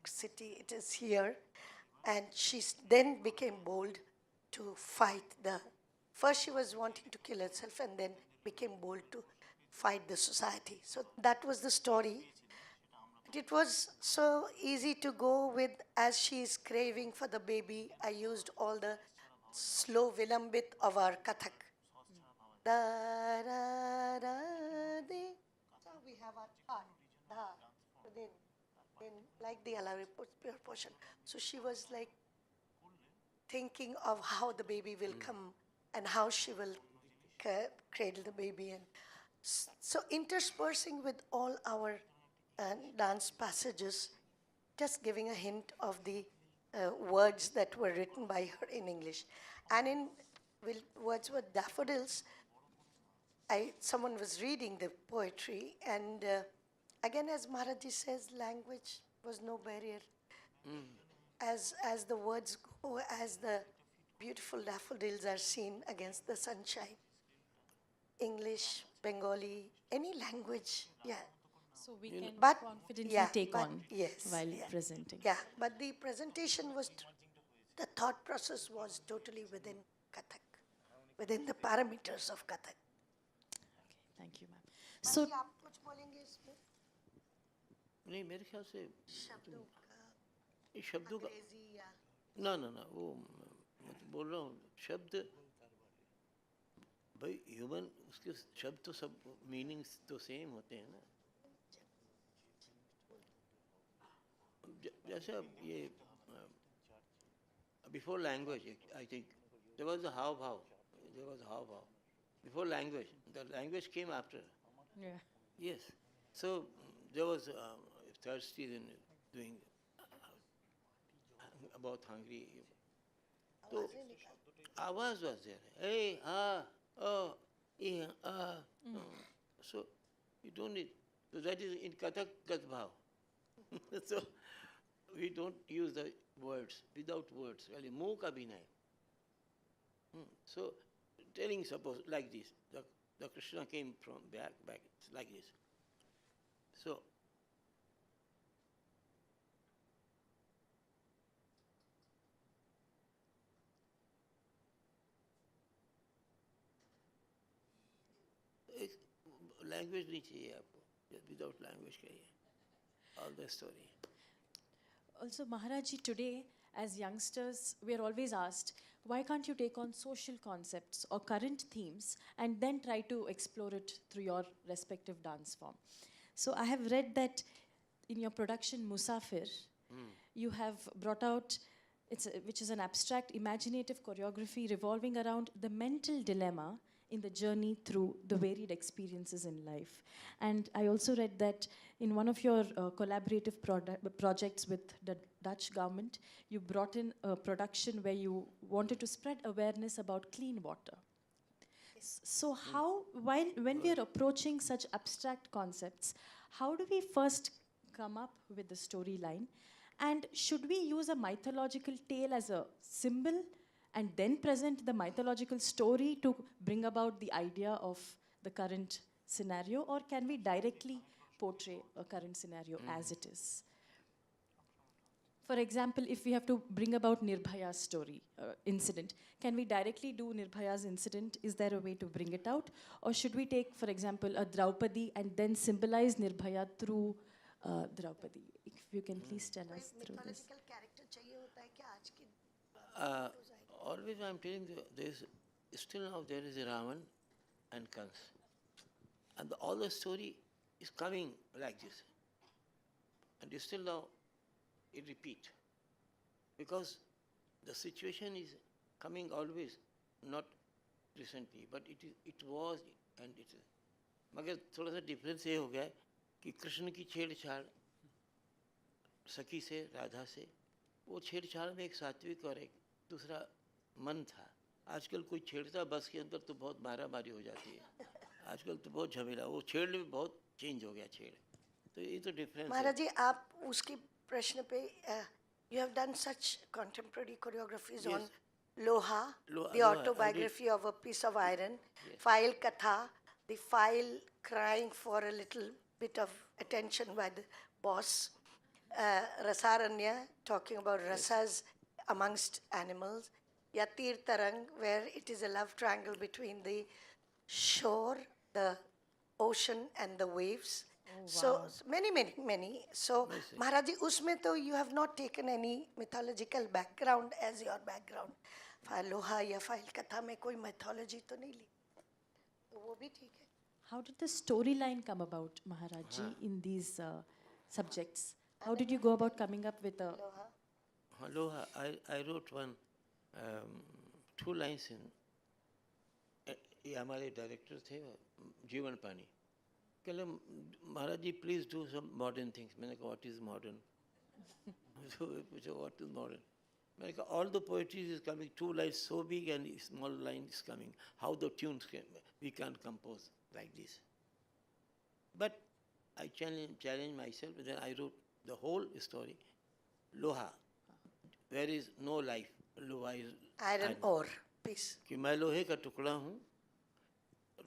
city, it is here. And she then became bold to fight the, first she was wanting to kill herself and then became bold to fight the society. So that was the story. It was so easy to go with, as she is craving for the baby, I used all the slow vilambit of our Kathak. Da, da, da, de. So we have our part. Da. So then like the Alawi portion. So she was like thinking of how the baby will come and how she will cradle the baby. And so interspersing with all our dance passages, just giving a hint of the words that were written by her in English. And in words with Daffodils, someone was reading the poetry, and again, as Maharajji says, language was no barrier. As the words go, as the beautiful daffodils are seen against the sunshine, English, Bengali, any language, yeah. So we can But- confidently yeah, take but on yes, while yeah. presenting. Yeah, but the presentation was, the thought process was totally within Kathak, within the parameters of Kathak. Okay, thank you, ma'am. So बाकी आप कुछ बोलेंगे इसमें? नहीं मेरे ख्याल से शब्दों का, ये शब्दों का अंग्रेजी या ना ना ना वो मैं तो बोल रहा हूँ शब्द भाई ह्यूमन उसके शब्द तो सब मीनिंग्स तो सेम होते हैं ना जैसे अब ये before language I think there was a हाव भाव before language the language came after yeah. yes so there was thirsty in doing about hungry तो आवाज was there hey oh yeah so you don't need so that is in Kathak Gatbhav so we don't use the words without words really मुंह का भी नहीं so telling suppose like this the Krishna came from back it's like this so language नहीं चाहिए आपको without language कहिए all the story Also, Maharajji, today, as youngsters, we are always asked, why can't you take on social concepts or current themes and then try to explore it through your respective dance form? So I have read that in your production, Musafir, you have brought out, which is an abstract, imaginative choreography revolving around the mental dilemma in the journey through the varied experiences in life. And I also read that in one of your collaborative projects with the Dutch government, you brought in a production where you wanted to spread awareness about clean water. So how, when we are approaching such abstract concepts, how do we first come up with the storyline? And should we use a mythological tale as a symbol and then present the mythological story to bring about the idea of the current scenario? Or can we directly portray a current scenario as it is? For example, if we have to bring about Nirbhaya's story, incident, can we directly do Nirbhaya's incident? Is there a way to bring it out? Or should we take, for example, a Draupadi and then symbolize Nirbhaya through Draupadi? If you can please tell us through this. mythological character चाहिए होता है क्या आज की Always I'm telling you, still now there is a Ravan and Kans. And all the story is coming like this. And still now it repeat. Because the situation is coming always, not recently, but it was and it is. मगर थोड़ा सा difference ये हो गया है कि कृष्ण की छेड़छाड़ सखी से, राधा से, वो छेड़छाड़ में एक सात्विक और एक दूसरा मन था. आजकल कोई छेड़ता बस के अंदर तो बहुत मारा मारी हो जाती है. आजकल तो बहुत झमेला, वो छेड़ में बहुत चेंज हो गया छेड़. तो ये तो डिफरेंस है. महाराज जी आप उसके प्रश्न पे you have done such contemporary choreographies on Yes. Loha, Loha, the Loha, I autobiography of a piece of iron, File Katha, the file crying for a little bit of attention by the boss, Rasaranya, talking about rasas amongst animals, Yatir Tarang, where it is a love triangle between the shore, the ocean and the waves. So many. So Maharaj ji, उसमें तो you have not taken any mythological background as your background. लोहा या file कथा में कोई mythology तो नहीं ली. तो वो भी ठीक है. How did the storyline come about, Maharaj ji, in these subjects? How did you go about coming up with a... Aloha, I wrote one, 2 lines in, ये हमारे डायरेक्टर थे जीवन पानी. कहले महाराज जी please do some modern things. मैंने कहा व्हाट इज मॉडर्न. तो पूछा व्हाट इज मॉडर्न. मैंने कहा all the poetry is coming 2 lines so big and small line is coming. How the tunes we can compose like this. But I challenged myself, then I wrote the whole story. Loha, there is no life. Loha is Iron ore piece. कि मैं लोहे का टुकड़ा हूँ.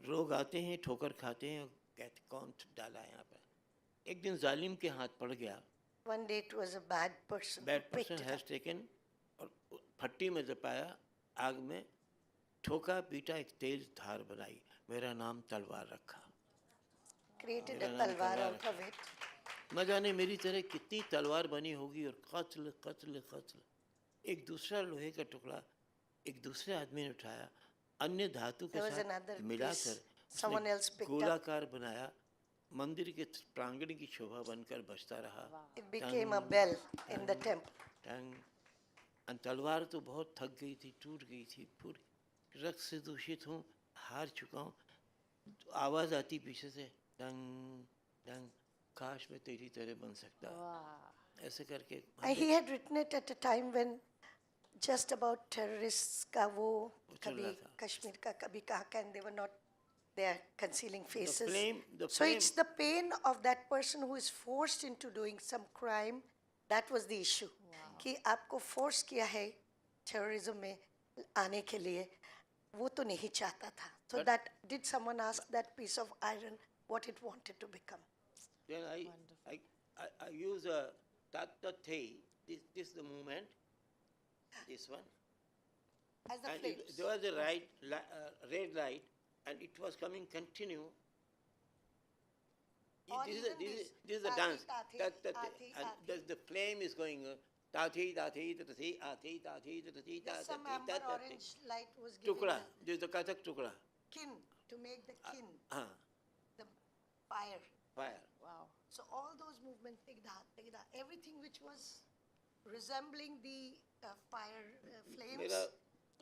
लोग आते हैं, ठोकर खाते हैं, कहते कौन डाला है यहाँ पर. एक दिन जालिम के हाथ पड़ गया. One day it was a bad person. Bad who picked person it has up. taken और फट्टी में दबाया, आग में ठोका पीटा, एक तेज धार बनाई, मेरा नाम तलवार रखा. Created a मेरा नाम talwar तलवार out of it. न जाने मेरी तरह कितनी तलवार बनी होगी और कत्ल कत्ल कत्ल. एक दूसरा लोहे का टुकड़ा एक दूसरे आदमी ने उठाया, अन्य धातु के There was साथ another मिलाकर piece someone else picked up. गोलाकार बनाया. मंदिर के प्रांगण की शोभा बनकर बजता रहा. It became a bell in the temple. टंग. और तलवार तो बहुत थक गई थी, टूट गई थी, पूरी रक्त से दूषित हूँ, हार चुका हूँ. तो आवाज़ आती पीछे से, टंग टंग, काश मैं तेरी तरह बन सकता. ऐसे करके And he had written it at a time when just about terrorists का वो चल कभी रहा था. कश्मीर का कभी कहाँ का, and they were not there concealing faces. the So flame- it's the pain of that person who is forced into doing some crime. That was the issue. कि आपको force किया है terrorism में आने के लिए, वो तो नहीं चाहता था. So that, did someone ask that piece of iron what it wanted to become? Then I use a tatta te. This is the movement. This one. As the And flames. there was a red light, and it was coming continue. Or This even is the Tati, dance. Tati, Tati, And Tati. the flame is going. Tati tati tati ati tati tati Yes, some tati amber tati. orange light was given Tukda. the This is the kathak tukda. kin, to make the kin, Ah, the fire. fire. Wow. So all those movements, tigda, everything which was resembling the fire flames Mera-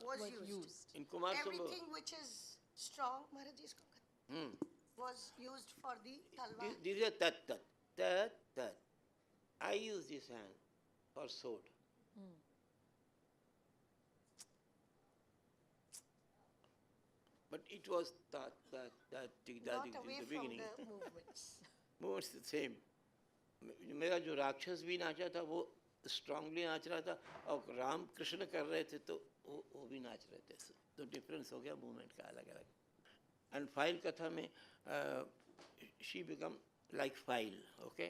was Was used. used. In Kumar Sambhu. Everything which is strong, Maharaj ji, isko was used for the talwar. This is a tat tat. I use this hand or sword. But it was that Not in away the from beginning. the movements. Movements the same. मेरा जो राक्षस भी नाचा था वो strongly नाच रहा था और राम कृष्ण कर रहे थे तो वो भी नाच रहे थे. तो डिफरेंस हो गया मूवमेंट का अलग अलग. एंड फाइल कथा में she become like file. Okay,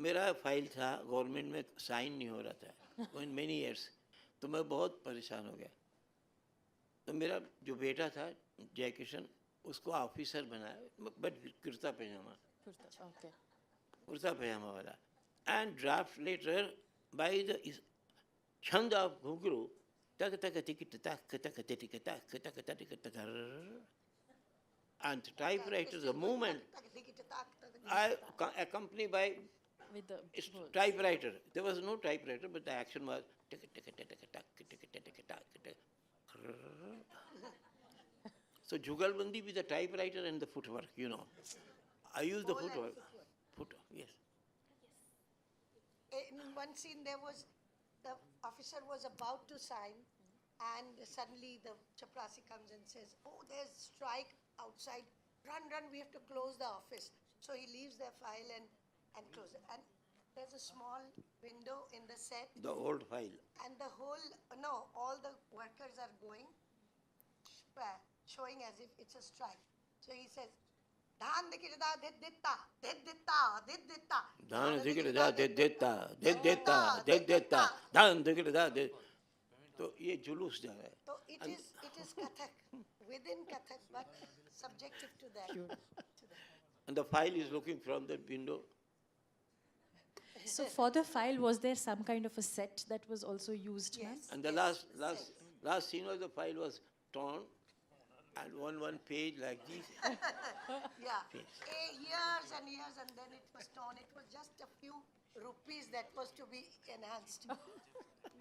मेरा फाइल था गवर्नमेंट में साइन नहीं हो रहा था इन मेनी ईयर्स. तो मैं बहुत परेशान हो गया. तो मेरा जो बेटा था जय किशन उसको ऑफिसर बनाया but kurta pyjama. Okay. Kurta pyjama वाला. And draft letter by the chhand of ghungroo तक तक टिक तक तक टिक तक तक टिक तक. And typewriter, the movement, I accompanied by With the typewriter. There was no typewriter, but the action was tick tick tick tick tick tick tick tick tick. So Jugalbandi with the typewriter and the footwork, you know. I use the footwork. Footwork, yes. In one scene, there was the officer was about to sign, and suddenly the chaprasi comes and says, "Oh, there's strike outside. Run, run! We have to close the office." So he leaves the file and closes it. And there's a small window in the set, The old file. and the whole all the workers are going, showing as if it's a strike. So he says, "Dhan dikirda dit ditta, dit ditta, dit ditta." Dhan dikirda dit ditta, dit ditta, dit ditta. Dhan dikirda dit. तो ये जुलूस जा रहा है. So it is Kathak, within Kathak, but subjective to that. And the file is looking from the window. So for the file, was there some kind of a set that was also used, ma'am? Yes. And the last scene of the file was torn, and one page like this. Yeah. Yes. Years and years, and then it was torn. It was just a few rupees that was to be enhanced.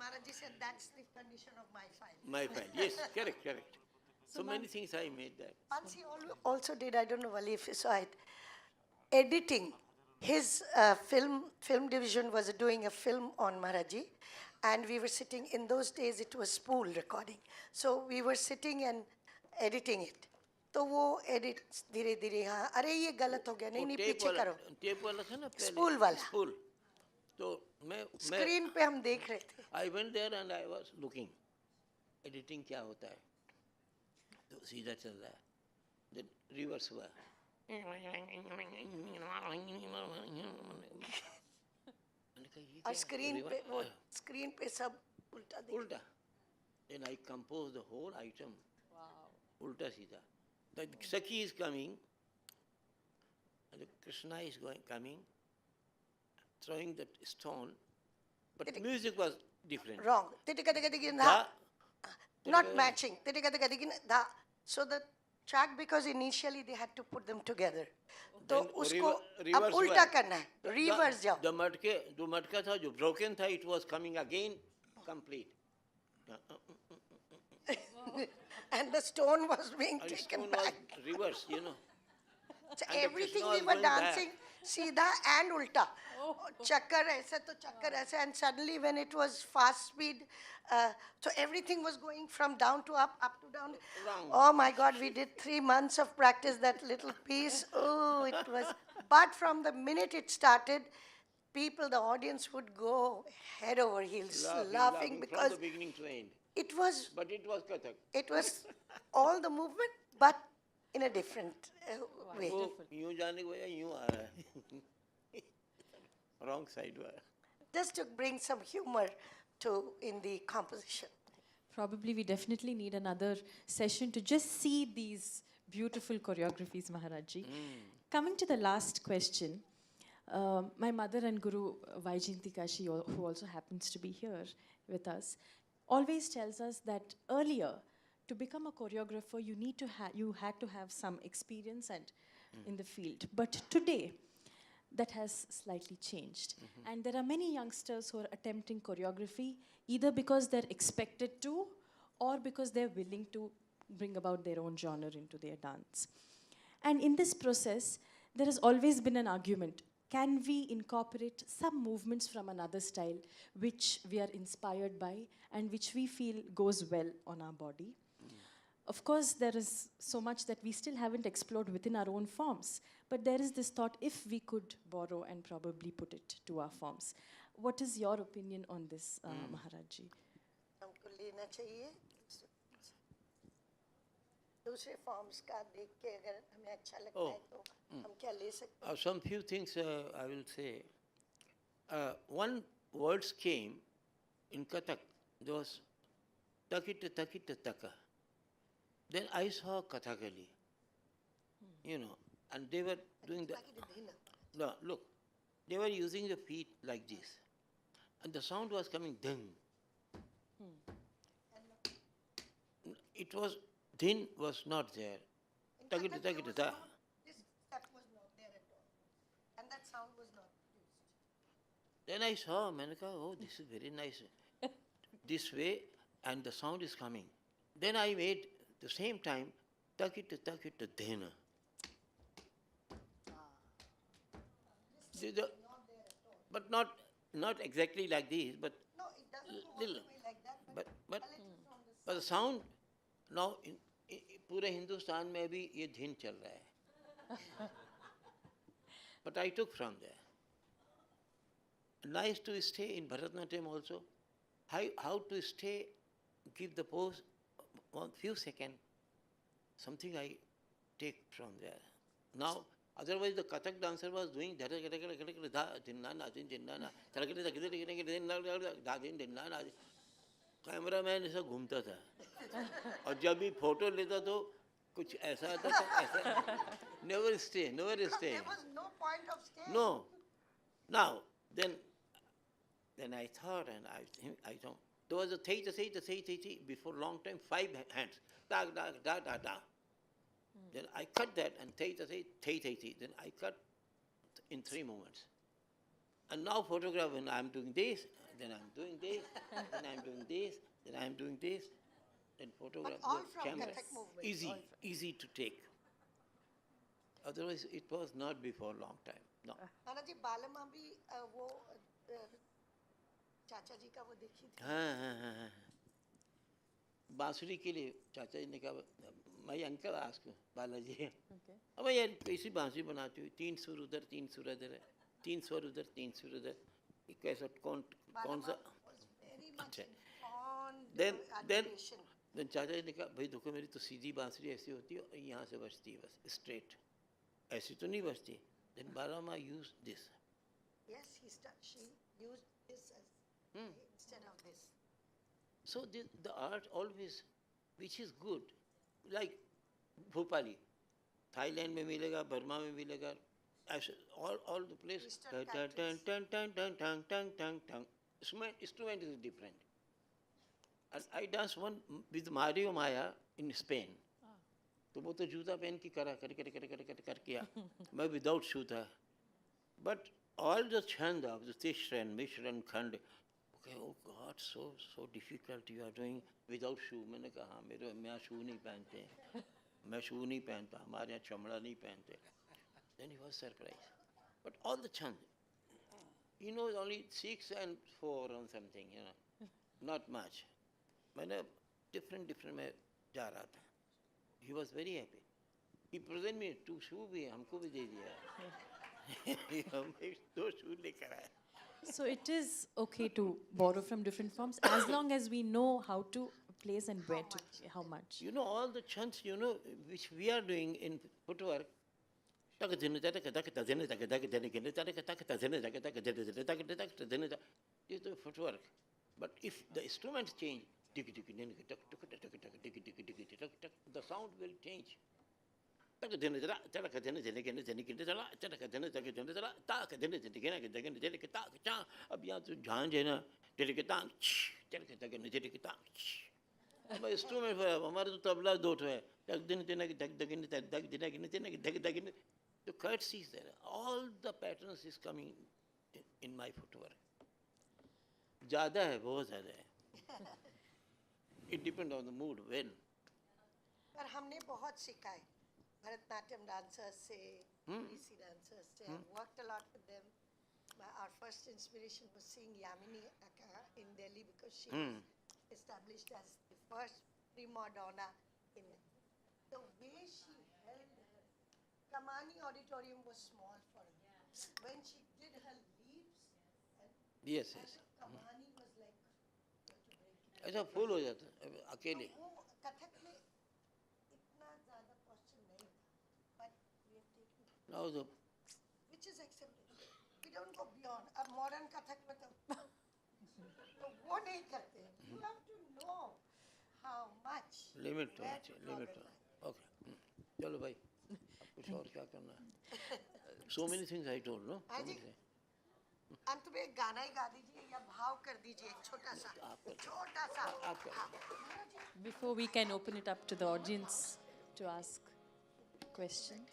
Maharaj said that's the condition of my file. My file, yes, correct. So many things I made that. Once he also did, I don't know, Wali, if you saw it, editing. His film division was doing a film on Maharaji, and we were sitting, in those days it was spool recording. So we were sitting and editing it. तो वो edit धीरे धीरे हाँ अरे ये गलत हो गया नहीं पीछे करो. टेप वाला था ना पहले. Spool वाला. Spool. तो मैं स्क्रीन पे हम देख रहे थे. I went there and I was looking. Editing क्या होता है? तो सीधा चल रहा है. Then reverse हुआ. और स्क्रीन पे सब उल्टा दिख. उल्टा. Then I composed the whole item. Wow. Ulta Sita. The Sakhi is coming, and the Krishna is coming, throwing that stone, but the music was different. Wrong. Not matching. So the track, because initially they had to put them together. तो उसको अब उल्टा करना है. Reverse जाओ. The matka था जो broken था, it was coming again complete. And the stone was being And taken stone back. was reverse, you know. So And the everything Krishna we was were going back. dancing सीधा and उल्टा. Chakkar ऐसे तो chakkar ऐसे, and suddenly when it was fast speed, so everything was going from down to up to down. Wrong. Oh my God, we did 3 months of practice that little piece. Oh, it was. But from the minute it started, people, the audience would go head over heels, laughing because from the beginning to end. it was. But it was Kathak. It was all the movement, but in a different way. वो यूं जाने को या यूं आ रहा है. Wrong side हुआ. Just to bring some humor to in the composition. Probably we definitely need another session to just see these beautiful choreographies, Maharajji. Coming to the last question, my mother and Guru Vidushi Kashi, who also happens to be here with us, always tells us that earlier, to become a choreographer, you had to have some experience and in the field. But today, that has slightly changed. And there are many youngsters who are attempting choreography, either because they're expected to, or because they're willing to bring about their own genre into their dance. And in this process, there has always been an argument. can we incorporate some movements from another style which we are inspired by and which we feel goes well on our body? Of course, there is so much that we still haven't explored within our own forms, but there is this thought if we could borrow and probably put it to our forms. What is your opinion on this, Maharaj ji? हमको लेना चाहिए दूसरे forms का देख के अगर हमें अच्छा लगता है तो हम क्या ले सकते हैं Some few things I will say. One words came in Kathak. There was takita takita taka. Then I saw Kathakali, and they were doing the. No, look, they were using the feet like this, and the sound was coming ding. It was din was not there. Takita takita ta. This step was not there at all and that sound was not used Then I saw Manaka, oh, this is very nice. This way, and the sound is coming. Then I made the same time takita takita dena. But not exactly like this, but no it doesn't go all little. the way like that But the sound now in पूरे हिंदुस्तान में भी ये धीन चल रहा है. But I took from there. Nice to stay in Bharatanatyam also. How to stay, give the pose, one few seconds. Something I take from there. Now, otherwise the Kathak dancer was doing cameraman ऐसा घूमता था और जब भी photo लेता तो कुछ ऐसा आता था ऐसा never stay there was no point of staying no. Now then I thought, and I thought there was a theta before long time, 5 hands da da da da da. Then I cut that and theta then I cut in 3 moments. And now photograph when I'm doing this, then I'm doing this, then I'm doing this, then I'm doing this, then photograph all the from camera. Kathak movement. Easy to take. Otherwise it was not before long time. No. नाना जी बालमा भी वो चाचा जी का वो देखी थी हाँ. बांसुरी के लिए चाचा जी ने कहा मैं अंकल आस्क बालाजी अब यार कैसी बांसुरी बनाती हो 3 सुर उधर 3 सुर इधर 3 स्वर उधर 3 सुर उधर कैसा कौन सा अच्छा then चाचा जी ने कहा भाई देखो मेरी तो सीधी बांसुरी ऐसी होती है और यहाँ से बजती है बस स्ट्रेट ऐसी तो नहीं बजती. Then Balama used this. yes she used this as instead of this So the art always, which is good, like Bhopali, Thailand में मिलेगा, Burma में मिलेगा, all the place. Instrument is different. And I danced one with Mario Maya in Spain. तो वो तो जूता पहन के करा कर किया. मैं without shoe था. But all the chand of the Tishran, Mishran, Khand, okay, oh God, so difficult you are doing without shoe. मैंने कहा हाँ मैं shoe नहीं पहनते, मैं shoe नहीं पहनता, हमारे यहाँ चमड़ा नहीं पहनते. Then he was surprised. But all the chand, he knows only 6 and 4 or something, not much. मैंने different में जा रहा था. He was very happy. He presented me 2 shoes भी हमको भी दे दिया. मैं 2 shoes लेकर आया. So it is okay to borrow from different forms as long as we know how to place and where to, how much. All the chants, which we are doing in footwork, is the footwork. But if the instruments change, the sound will change. अब यहाँ तो झांझ है ना instrument हमारे तो तबला 2 है the curtsy is there. All the patterns is coming in my footwork. ज़्यादा है, बहुत ज़्यादा है. It depends on the mood when. पर हमने बहुत सीखा है Bharatanatyam dancers से, Odissi dancers से, I've worked a lot with them. Our first inspiration was seeing Yamini Akka in Delhi because she was established as the first prima donna in the way she held her. Kamani Auditorium was small for her. When she did her leaps, Yes, yes. Kamani was like you have to break it. ऐसा फूल हो जाता है अकेले. वो कथक में इतना ज़्यादा posture नहीं था, but we have taken it, Now the which is accepted. We don't go beyond. अब modern कथक में तो वो नहीं करते. You have to know how much. Limit होना where to चाहिए, draw लिमिट the होना. line. ओके, चलो भाई, कुछ और क्या करना है? So many things I told, no? हाँ जी. अंत में एक गाना ही गा दीजिए या भाव कर दीजिए एक छोटा सा. छोटा सा. हाँ. Before we can open it up to the audience to ask questions.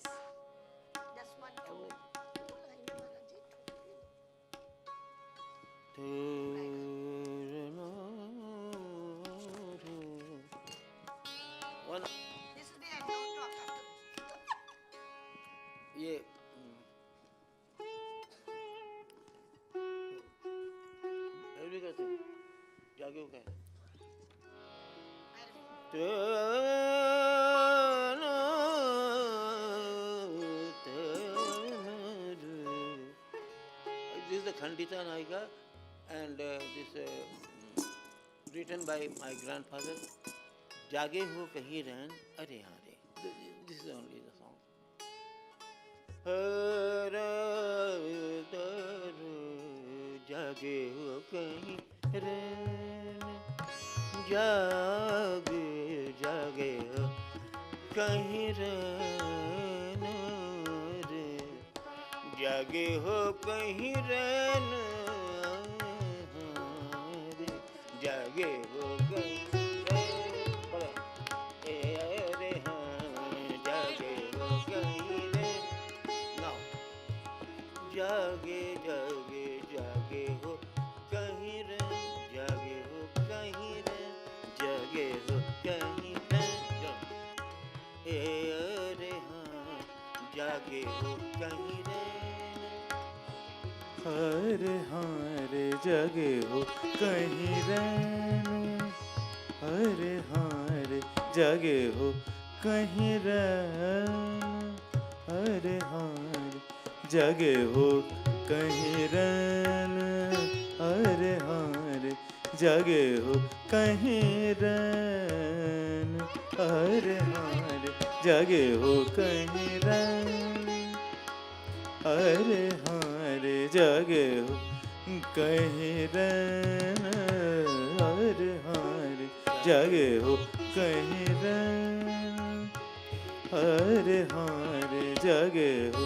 Just one, two line, Maharaj ji. One, This is the end. Don't talk after this. ये ऐसे करते हैं, जागे हो क्या? This is the Khandita Naika, and this written by my grandfather. जागे हो कहीं रहन अरे हाँ रे. This is only the song. जागे हो कहीं रहन जागे जागे हो कहीं रहन रे जागे हो कहीं रहन रे जागे हो कहीं जागे जागे जागे हो कहीं रे जागे हो कहीं रे जागे हो कहीं रे अरे हाँ जागे हो कहीं रे अरे हाँ रे जागे हो कहीं रे अरे हाँ रे जागे हो कहीं रे अरे हाँ रे जागे हो कहीं रन अरे हाँ रे जागे हो कहीं रन अरे हाँ रे जागे हो कहीं रन अरे हाँ रे जागे हो कहीं रन अरे हाँ रे जागे हो कहीं रन अरे हाँ रे जागे हो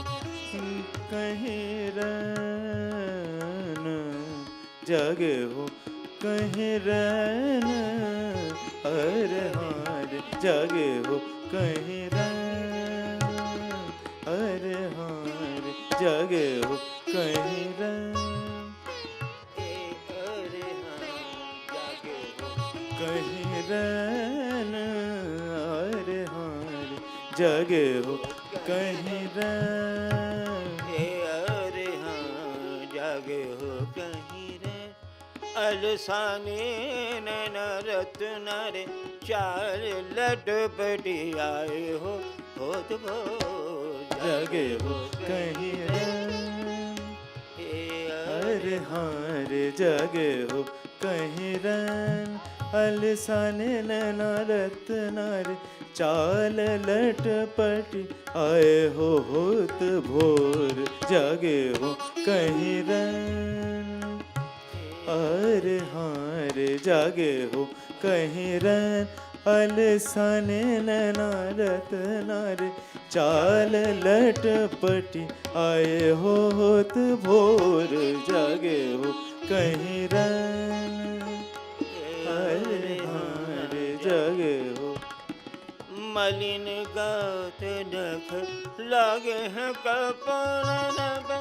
कहीं रहना जागे हो कहीं रहना अरे हाँ रे जागे हो कहीं रहना अरे हाँ रे जागे हो कहीं रहना अरे हाँ जागे हो कहीं रहना अरे हाँ रे जागे हो कहीं रहना अरे हाँ जागे हो कहीं रे अलसाने नैन रत्न रे चार लटपटी आए हो तो जागे हो कहीं अरे हाँ रे जागे हो कहीं रन अलसाने नैना रत्न रे चाल लटपट आए हो होत भोर जागे हो कहीं रन अरे हाँ रे जागे हो कहीं रन अलसाने नैना रत्न रे चाल लटपटी आए हो होत भोर जागे हो कहीं रन अरे हाँ रे जागे हो मलिन गात नख लागे हैं कपड़न पे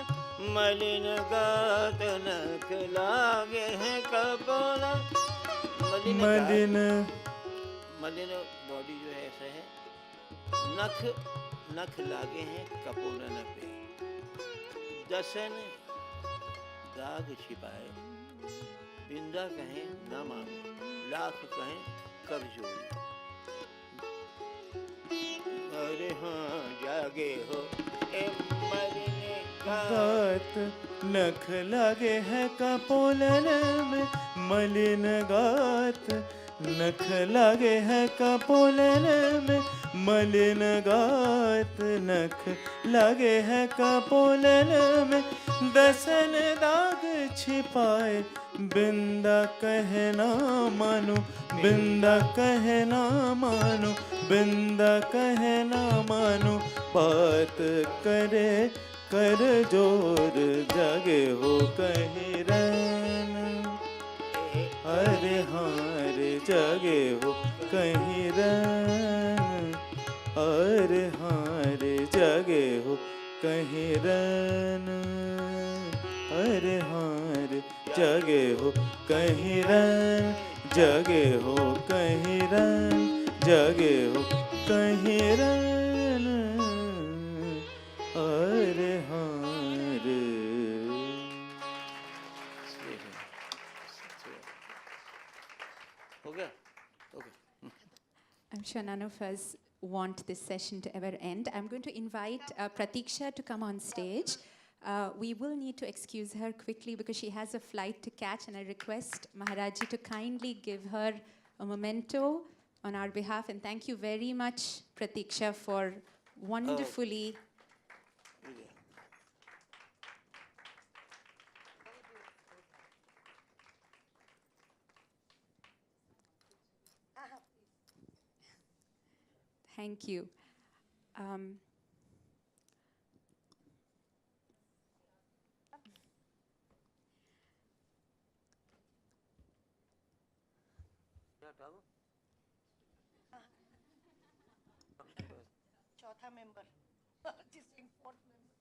मलिन गात नख लागे हैं कपड़ मलिन बॉडी जो है ऐसा है नख नख लागे हैं कपोलन पे, दसन दाग छिपाए, बिंदा कहें न मांगो, लाख कहें कर जोड़ी। अरे हाँ जागे हो ए मरने का गात नख लगे है कपोलन में, मलिन गात नख लगे है कपोलन में, मलिन गात नख लगे है कपोलन में, दसन दाग छिपाए, बिंदा कहना मानो, बिंदा कहना मानो, बिंदा कहना मानो, बात करे कर जोर, जागे हो कहीं रैन, अरे हार जागे हो कहीं रैन, अरे हार जागे हो कहीं रैन, अरे हार जागे हो कहीं रैन, जागे हो कहीं रैन, जागे हो कहीं रैन, अरे हार। हो गया? Okay. I'm sure none of us want this session to ever end. I'm going to invite Prateeksha to come on stage. We will need to excuse her quickly because she has a flight to catch, and I request Maharajji to kindly give her a memento on our behalf. And thank you very much, Prateeksha, for wonderfully... Thank you. चौथा member, fourth member.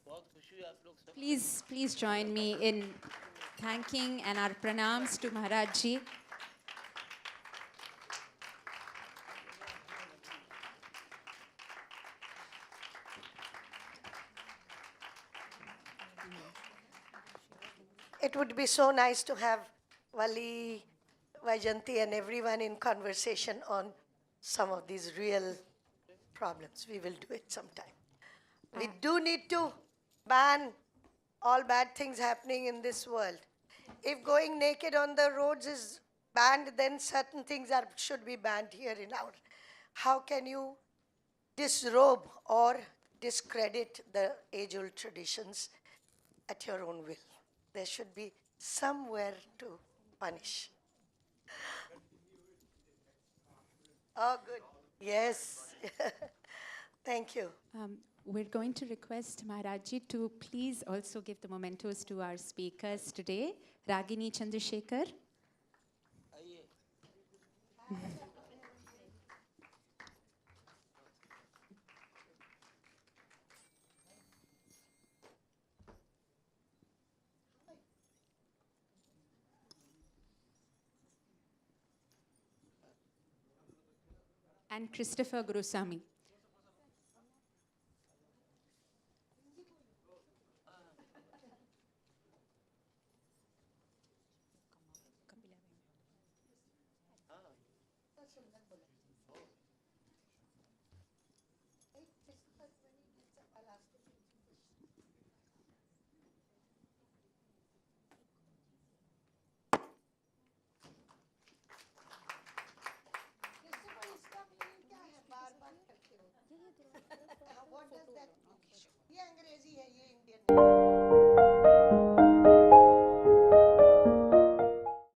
बहुत खुशी हुई आप लोग सब। Please join me in thanking and our pranams to Maharajji. It would be so nice to have Vali, Vaijanti and everyone in conversation on some of these real problems. We will do it sometime. We do need to ban all bad things happening in this world. If going naked on the roads is banned, then certain things should be banned here in our. How can you disrobe or discredit the age-old traditions at your own will? There should be somewhere to punish. Oh, good. Yes. Thank you. We're going to request Maharajji to please also give the mementos to our speakers today. Ragini Chandrasekhar. And Christopher Gurusamy.